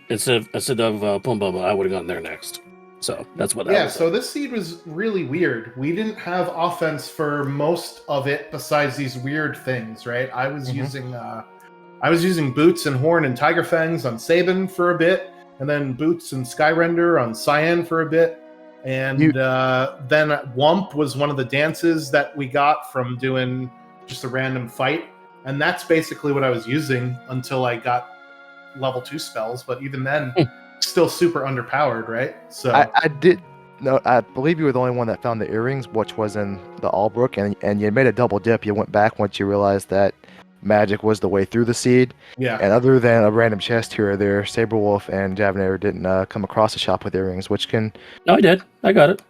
Instead of Pumbaba, I would have gone there next. So that's what. Yeah. So this seed was really weird. We didn't have offense for most of it, besides these weird things, right? I was using Boots and Horn and Tiger Fangs on Sabin for a bit, and then Boots and Skyrender on Cyan for a bit. And then Wump was one of the dances that we got from doing just a random fight. And that's basically what I was using until I got level 2 spells. But even then, still super underpowered, right? So I believe you were the only one that found the earrings, which was in the Albrook, and you made a double dip. You went back once you realized that magic was the way through the seed. Yeah. And other than a random chest here or there, Saberwolf and Javanator didn't come across a shop with earrings, which can... No, I did. I got it.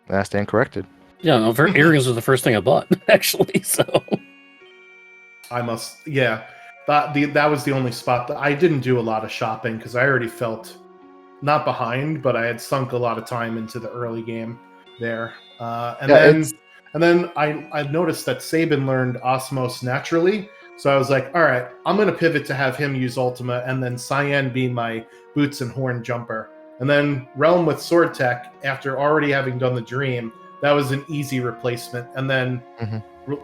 I stand corrected. Yeah, no, earrings was the first thing I bought, actually, so... I must... Yeah. That was the only spot that... I didn't do a lot of shopping, because I already felt... Not behind, but I had sunk a lot of time into the early game there. And then I noticed that Sabin learned Osmos naturally, so I was like, all right, I'm going to pivot to have him use Ultima, and then Cyan be my Boots and Horn jumper. And then Realm with Sword Tech, after already having done the Dream, that was an easy replacement. And then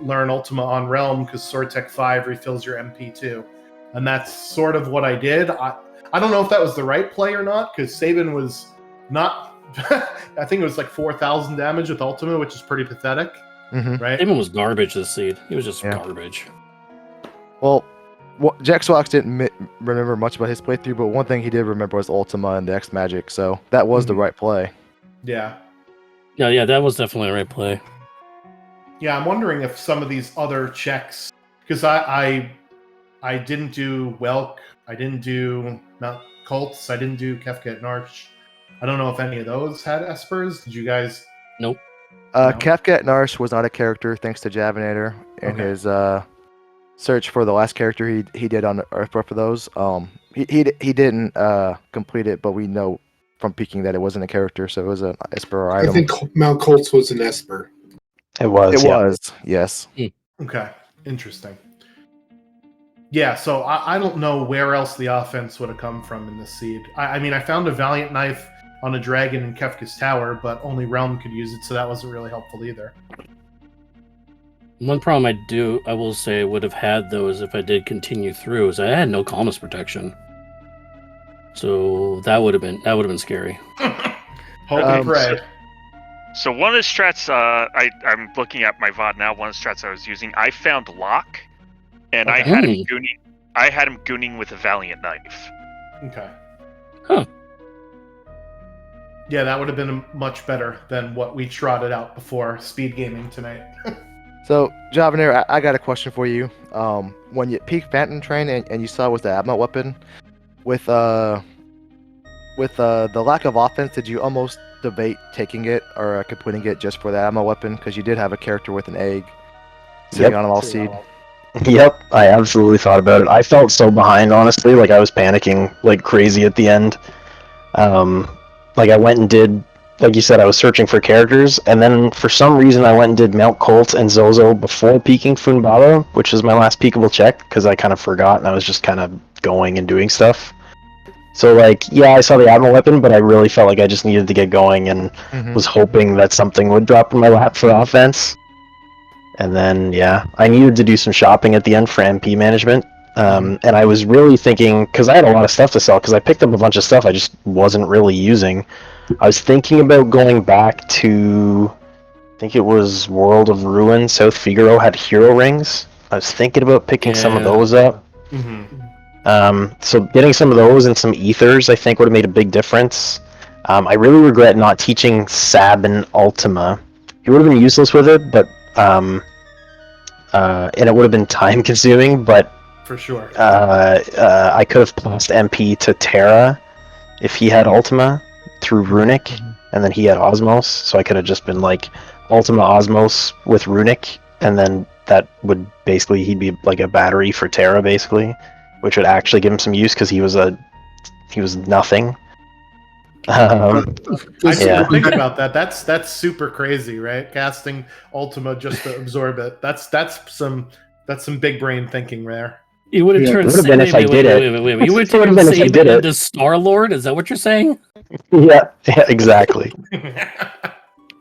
learn Ultima on Realm, because Sword Tech 5 refills your MP too. And that's sort of what I did. I don't know if that was the right play or not, because Sabin was not... I think it was like 4,000 damage with Ultima, which is pretty pathetic, right? Sabin was garbage this seed. He was just garbage. Well, Jack Swax didn't remember much about his playthrough, but one thing he did remember was Ultima and the X Magic, so that was the right play. Yeah. Yeah, that was definitely the right play. Yeah, I'm wondering if some of these other checks, because I didn't do Welk, I didn't do Mount Colts, I didn't do Kefka at Narch. I don't know if any of those had Espers. Did you guys? Nope. No? Kefka at Narch was not a character, thanks to Javanator and his search for the last character he did on Earthblood for those. He didn't complete it, but we know from peeking that it wasn't a character, so it was an Esper item. I think Mount Colts was an Esper. It was, yes. Okay, interesting. Yeah, so I don't know where else the offense would have come from in this seed. I mean, I found a Valiant Knife on a dragon in Kefka's Tower, but only Realm could use it, so that wasn't really helpful either. One problem I will say would have had those if I did continue through is I had no calmness protection. So that would have been scary. Hope and pray. So one of the strats I'm looking at my VOD now, one of the strats I was using, I found Locke, and I had him gooning with a Valiant Knife. Okay. Huh. Yeah, that would have been much better than what we trotted out before SpeedGaming tonight. So, Javanator, I got a question for you. When you peaked Phantom Train and you saw it was the Admiral weapon, with the lack of offense, did you almost debate taking it or completing it just for the Admiral weapon? Because you did have a character with an egg sitting on an all seed. Yep, I absolutely thought about it. I felt so behind, honestly. Like, I was panicking like crazy at the end. Like, I went and did, like you said, I was searching for characters, and then for some reason I went and did Mount Colt and Zozo before peaking Funbaba, which was my last peakable check, because I kind of forgot and I was just kind of going and doing stuff. So, like, yeah, I saw the Admiral weapon, but I really felt like I just needed to get going and was hoping that something would drop in my lap for offense. And then, yeah, I needed to do some shopping at the end for MP management. And I was really thinking, because I had a lot of stuff to sell, because I picked up a bunch of stuff I just wasn't really using. I was thinking about going back to, I think it was World of Ruin. South Figaro had hero rings. I was thinking about picking some of those up. So getting some of those and some ethers, I think, would have made a big difference. I really regret not teaching Sabin Ultima. He would have been useless with it, but and it would have been time consuming. But For sure. I could have passed MP to Terra if he had Ultima through Runic, and then he had Osmos, so I could have just been like Ultima Osmos with Runic, and then that would basically, he'd be like a battery for Terra, basically, which would actually give him some use because he was nothing. I Yeah. think about that. That's super crazy, right? Casting Ultima just to absorb it. That's some big brain thinking there. You would have Yeah, turned it would have been if I did it. wait. You would It would have have been turned if I Saban did it. into Star Lord? Is that what you're saying? Yeah, exactly.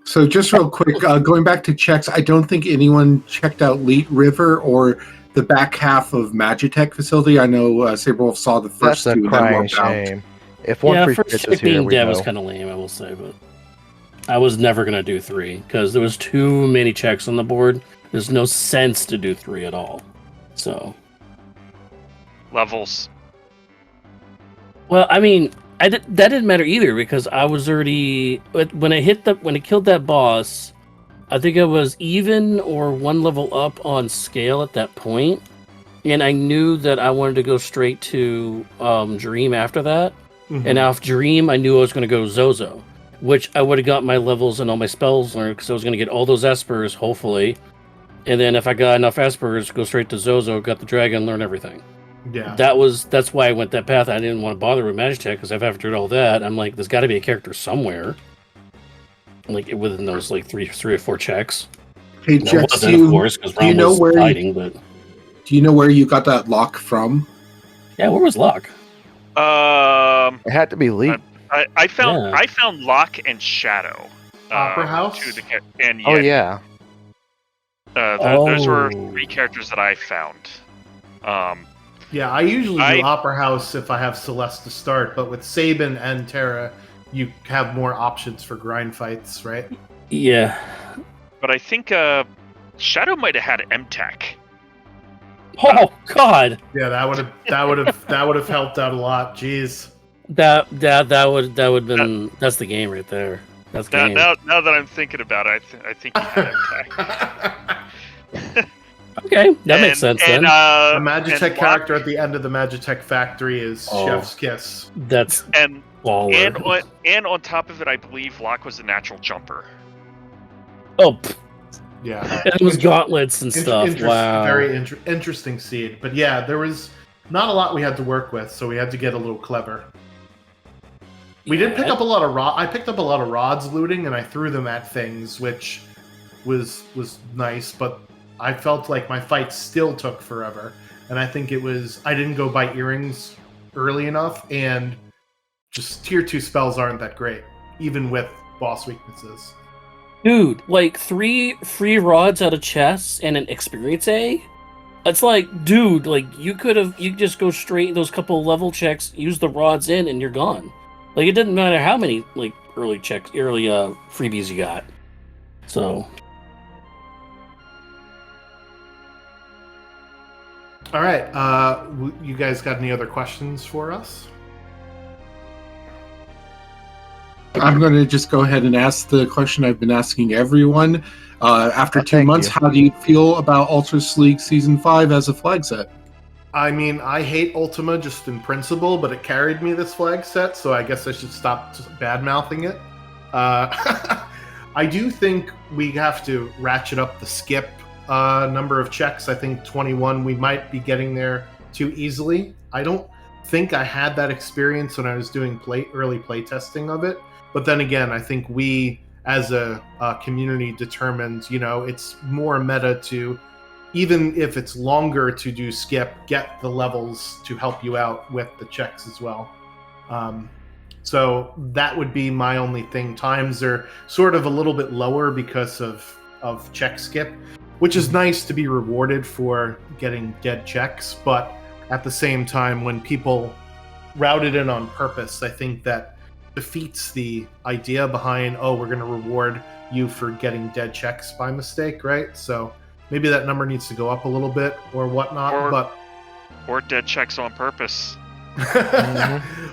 So just real quick, going back to checks, I don't think anyone checked out Leet River or the back half of Magitech facility. I know Saberwolf saw the first That's a two and then crying walked out. shame. If one Yeah, free first gets us check here, being we dead was know. kind of lame, I will say, but I was never gonna do 3 because there was too many checks on the board. There's no sense to do 3 at all. So, Levels. well, I mean, that didn't matter either because I was already when I killed that boss. I think I was even or 1 level up on scale at that point, and I knew that I wanted to go straight to Dream after that. And off Dream, I knew I was going to go Zozo, which I would have got my levels and all my spells learned because I was going to get all those Espers, hopefully. And then if I got enough Espers, go straight to Zozo, got the dragon, learn everything. Yeah. That's why I went that path. I didn't want to bother with Magitech because I've after all that. I'm like, there's got to be a character somewhere, like within those like three or 4 checks. Hey, There Jex, wasn't, of course, because do you Ron know was where fighting. But do you know where you got that lock from? yeah, where was Locke? It had to be Leet. I found Locke and Shadow. Opera House? And Oh yeah. Those were Oh. 3 characters that I found. Yeah, I usually I- do Opera House if I have Celeste to start, but with Sabin and Terra, you have more options for grind fights, right? Yeah. But I think Shadow might have had MTech. Oh God. Yeah, that would have helped out a lot. Jeez. That would have been that's the game right there. That's the game. Now that I'm thinking about it, I think he had MTech. Okay, that makes sense then. The And Magitech Locke- character at the end of the Magitech factory is Oh. Chef's Kiss. That's And baller. and on top of it, I believe Locke was a natural jumper. Oh, Yeah. and it was gauntlets and stuff. Wow. Very interesting seed. But yeah, there was not a lot we had to work with, so we had to get a little clever. We did pick up a lot of I picked up a lot of rods looting, and I threw them at things, which was nice. But I felt like my fight still took forever, and I think it was I didn't go buy earrings early enough, and just tier 2 spells aren't that great, even with boss weaknesses. Dude, like 3 free rods out of chests and an experience A? It's like, dude, like you just go straight those couple level checks, use the rods in, and you're gone. Like it didn't matter how many like early freebies you got. So All right, you guys got any other questions for us? I'm going to just go ahead and ask the question I've been asking everyone. After 2 thank months, you. how do you feel about Ultras League Season 5 as a flag set? I mean, I hate Ultima just in principle, but it carried me this flag set, so I guess I should stop bad-mouthing it. I do think we have to ratchet up the skip number of checks. I think 21, we might be getting there too easily. I don't think I had that experience when I was doing early play testing of it. But then again, I think we, as a community, determined, it's more meta to, even if it's longer to do skip, get the levels to help you out with the checks as well. So that would be my only thing. Times are sort of a little bit lower because of check skip, which is nice to be rewarded for getting dead checks. But at the same time, when people route it in on purpose, I think that defeats the idea behind, we're going to reward you for getting dead checks by mistake, right? So maybe that number needs to go up a little bit or whatnot. Or dead checks on purpose.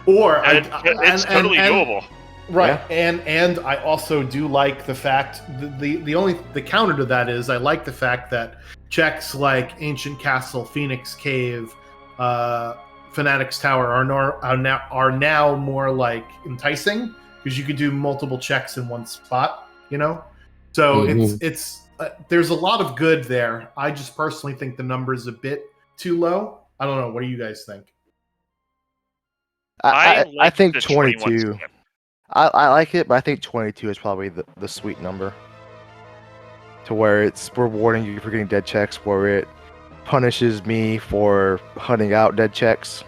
Or It's totally doable. Right, and I also do like the fact the counter to that is I like the fact that checks like Ancient Castle, Phoenix Cave, Fanatic's Tower are now more like enticing because you could do multiple checks in one spot, you know. So it's there's a lot of good there. I just personally think the number is a bit too low. I don't know. What do you guys think? I think the 22. I like it, but I think 22 is probably the sweet number. To where it's rewarding you for getting dead checks, where it punishes me for hunting out dead checks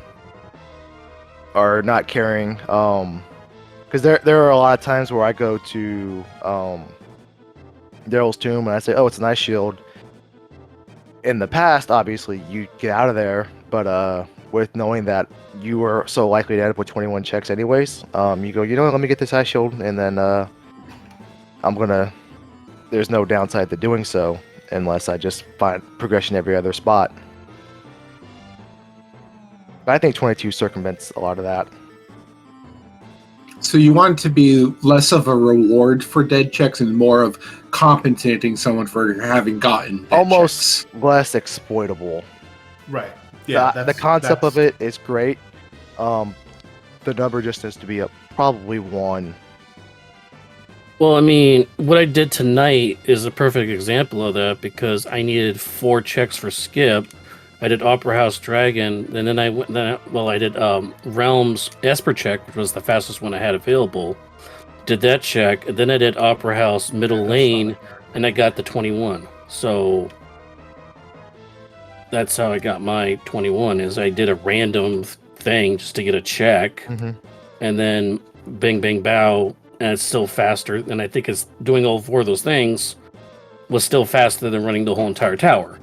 or not caring. Because there are a lot of times where I go to Daryl's tomb and I say, "Oh, it's a nice shield." In the past, obviously, you get out of there, but with knowing that you were so likely to end up with 21 checks anyways, you go, you know what, let me get this ice shield, and then there's no downside to doing so, unless I just find progression every other spot. But I think 22 circumvents a lot of that. So you want it to be less of a reward for dead checks and more of compensating someone for having gotten dead almost checks. Less exploitable. Right. Yeah. The concept of it is great. The number just needs to be probably 1. Well, I mean, what I did tonight is a perfect example of that because I needed 4 checks for skip. I did Opera House Dragon, and then I did Realms Esper check, which was the fastest one I had available. Did that check, and then I did Opera House Middle Lane, and I got the 21. So that's how I got my 21. Is I did a random thing just to get a check, and then bing bang bow, and it's still faster. And I think it's doing all 4 of those things was still faster than running the whole entire tower.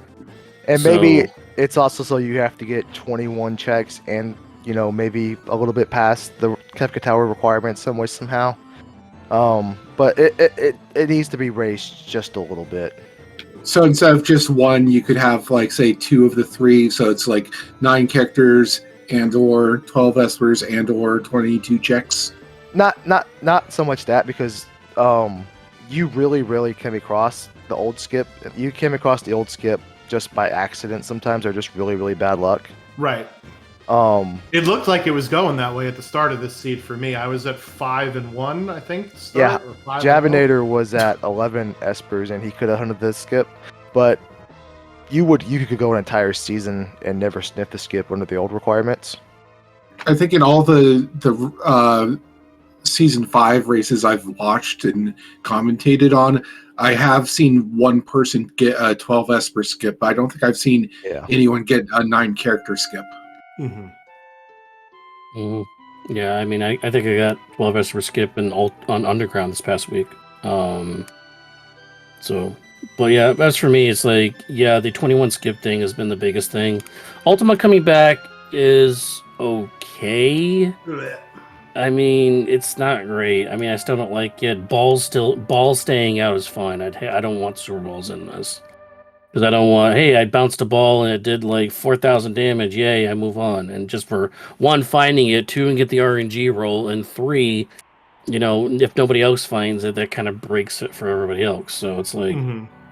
And maybe it's also so you have to get 21 checks and, you know, maybe a little bit past the Kefka Tower requirement some way, somehow. But it needs to be raised just a little bit. So instead of just 1, you could have, like, say, 2 of the 3. So it's like 9 characters and or 12 espers and or 22 checks. Not so much that, because you really came across the old skip. You came across the old skip just by accident sometimes, or just really bad luck. Right. It looked like it was going that way at the start of this seed for me. I was at 5-1, I think. Javinator was at 11 espers, and he could have hunted the skip, but you could go an entire season and never sniff the skip under the old requirements. I think in all the season 5 races I've watched and commentated on, I have seen one person get a 12 esper skip, but I don't think I've seen anyone get a 9 character skip. Yeah, I mean, I think I got 12 esper skip on Underground this past week. But yeah, as for me, it's like, yeah, the 21 skip thing has been the biggest thing. Ultima coming back is okay. I mean, it's not great. I mean, I still don't like it. Balls staying out is fine. I don't want super balls in this. Because I don't want, hey, I bounced a ball and it did like 4,000 damage. Yay, I move on. And just for 1, finding it, 2, and get the RNG roll, and 3, you know, if nobody else finds it, that kind of breaks it for everybody else. So it's like,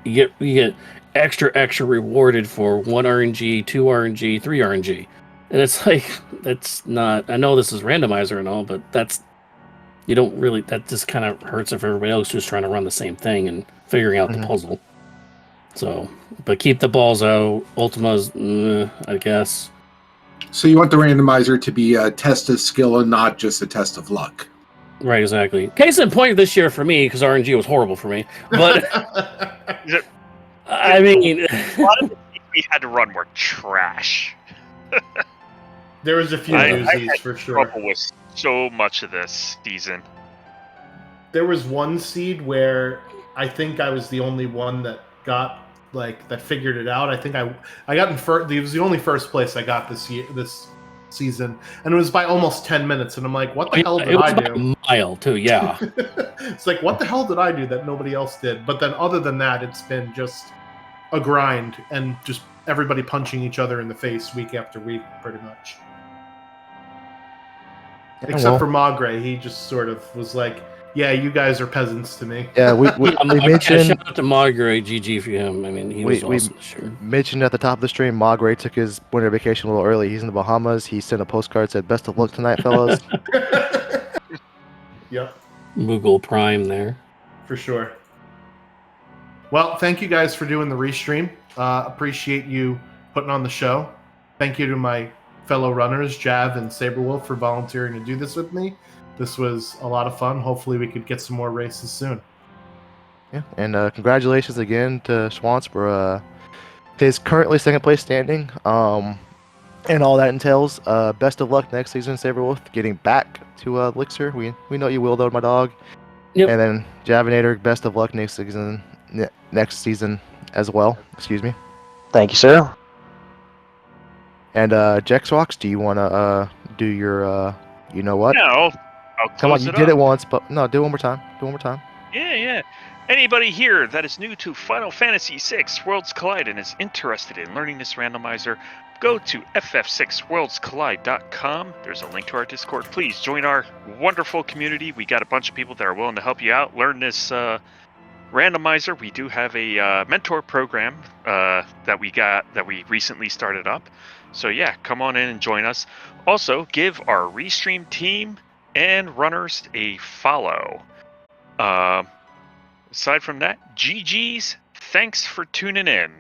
you get extra rewarded for 1 RNG, 2 RNG, 3 RNG. And it's like, that's not, I know this is randomizer and all, but that just kind of hurts if everybody else is trying to run the same thing and figuring out the puzzle. So, but keep the balls out. Ultima's, I guess. So you want the randomizer to be a test of skill and not just a test of luck. Right, exactly. Case in point this year for me, because RNG was horrible for me. But, I mean... a lot of the things we had to run were trash. There was a few doozies for sure. Trouble with so much of this season. There was one seed where I think I was the only one that got that figured it out. I think I got in first. It was the only first place I got this season, and it was by almost 10 minutes. And I'm like, what the hell did I do? It was by a mile too. Yeah. It's like, what the hell did I do that nobody else did? But then, other than that, it's been just a grind and just everybody punching each other in the face week after week, pretty much. Yeah, Except for Magre, he just sort of was like, "Yeah, you guys are peasants to me." Yeah, we mentioned. Shout out to Margaret, GG for him. I mean, he was awesome this year. Mentioned at the top of the stream, Magre took his winter vacation a little early. He's in the Bahamas. He sent a postcard, said, "Best of luck tonight, fellas." Yep. Moogle Prime there. For sure. Well, thank you guys for doing the restream. Appreciate you putting on the show. Thank you to my fellow runners, Jav and Saberwolf, for volunteering to do this with me. This was a lot of fun. Hopefully we could get some more races soon. Yeah, and congratulations again to Schwantz for his currently second place standing, and all that entails. Best of luck next season, Saberwolf, getting back to Elixir. We know you will, though, my dog. Yep. And then Javinator, best of luck next season as well. Excuse me. Thank you, sir. And Jexrox, do you want to do your you know what? No. I'll Come on, close you it did up. it once, but no, do it one more time. Do it one more time. Yeah. Anybody here that is new to Final Fantasy VI Worlds Collide and is interested in learning this randomizer, go to ff6worldscollide.com. There's a link to our Discord. Please join our wonderful community. We got a bunch of people that are willing to help you out, learn this randomizer. We do have a mentor program that we recently started up. So yeah, come on in and join us. Also, give our Restream team and runners a follow. Aside from that, GG's, thanks for tuning in.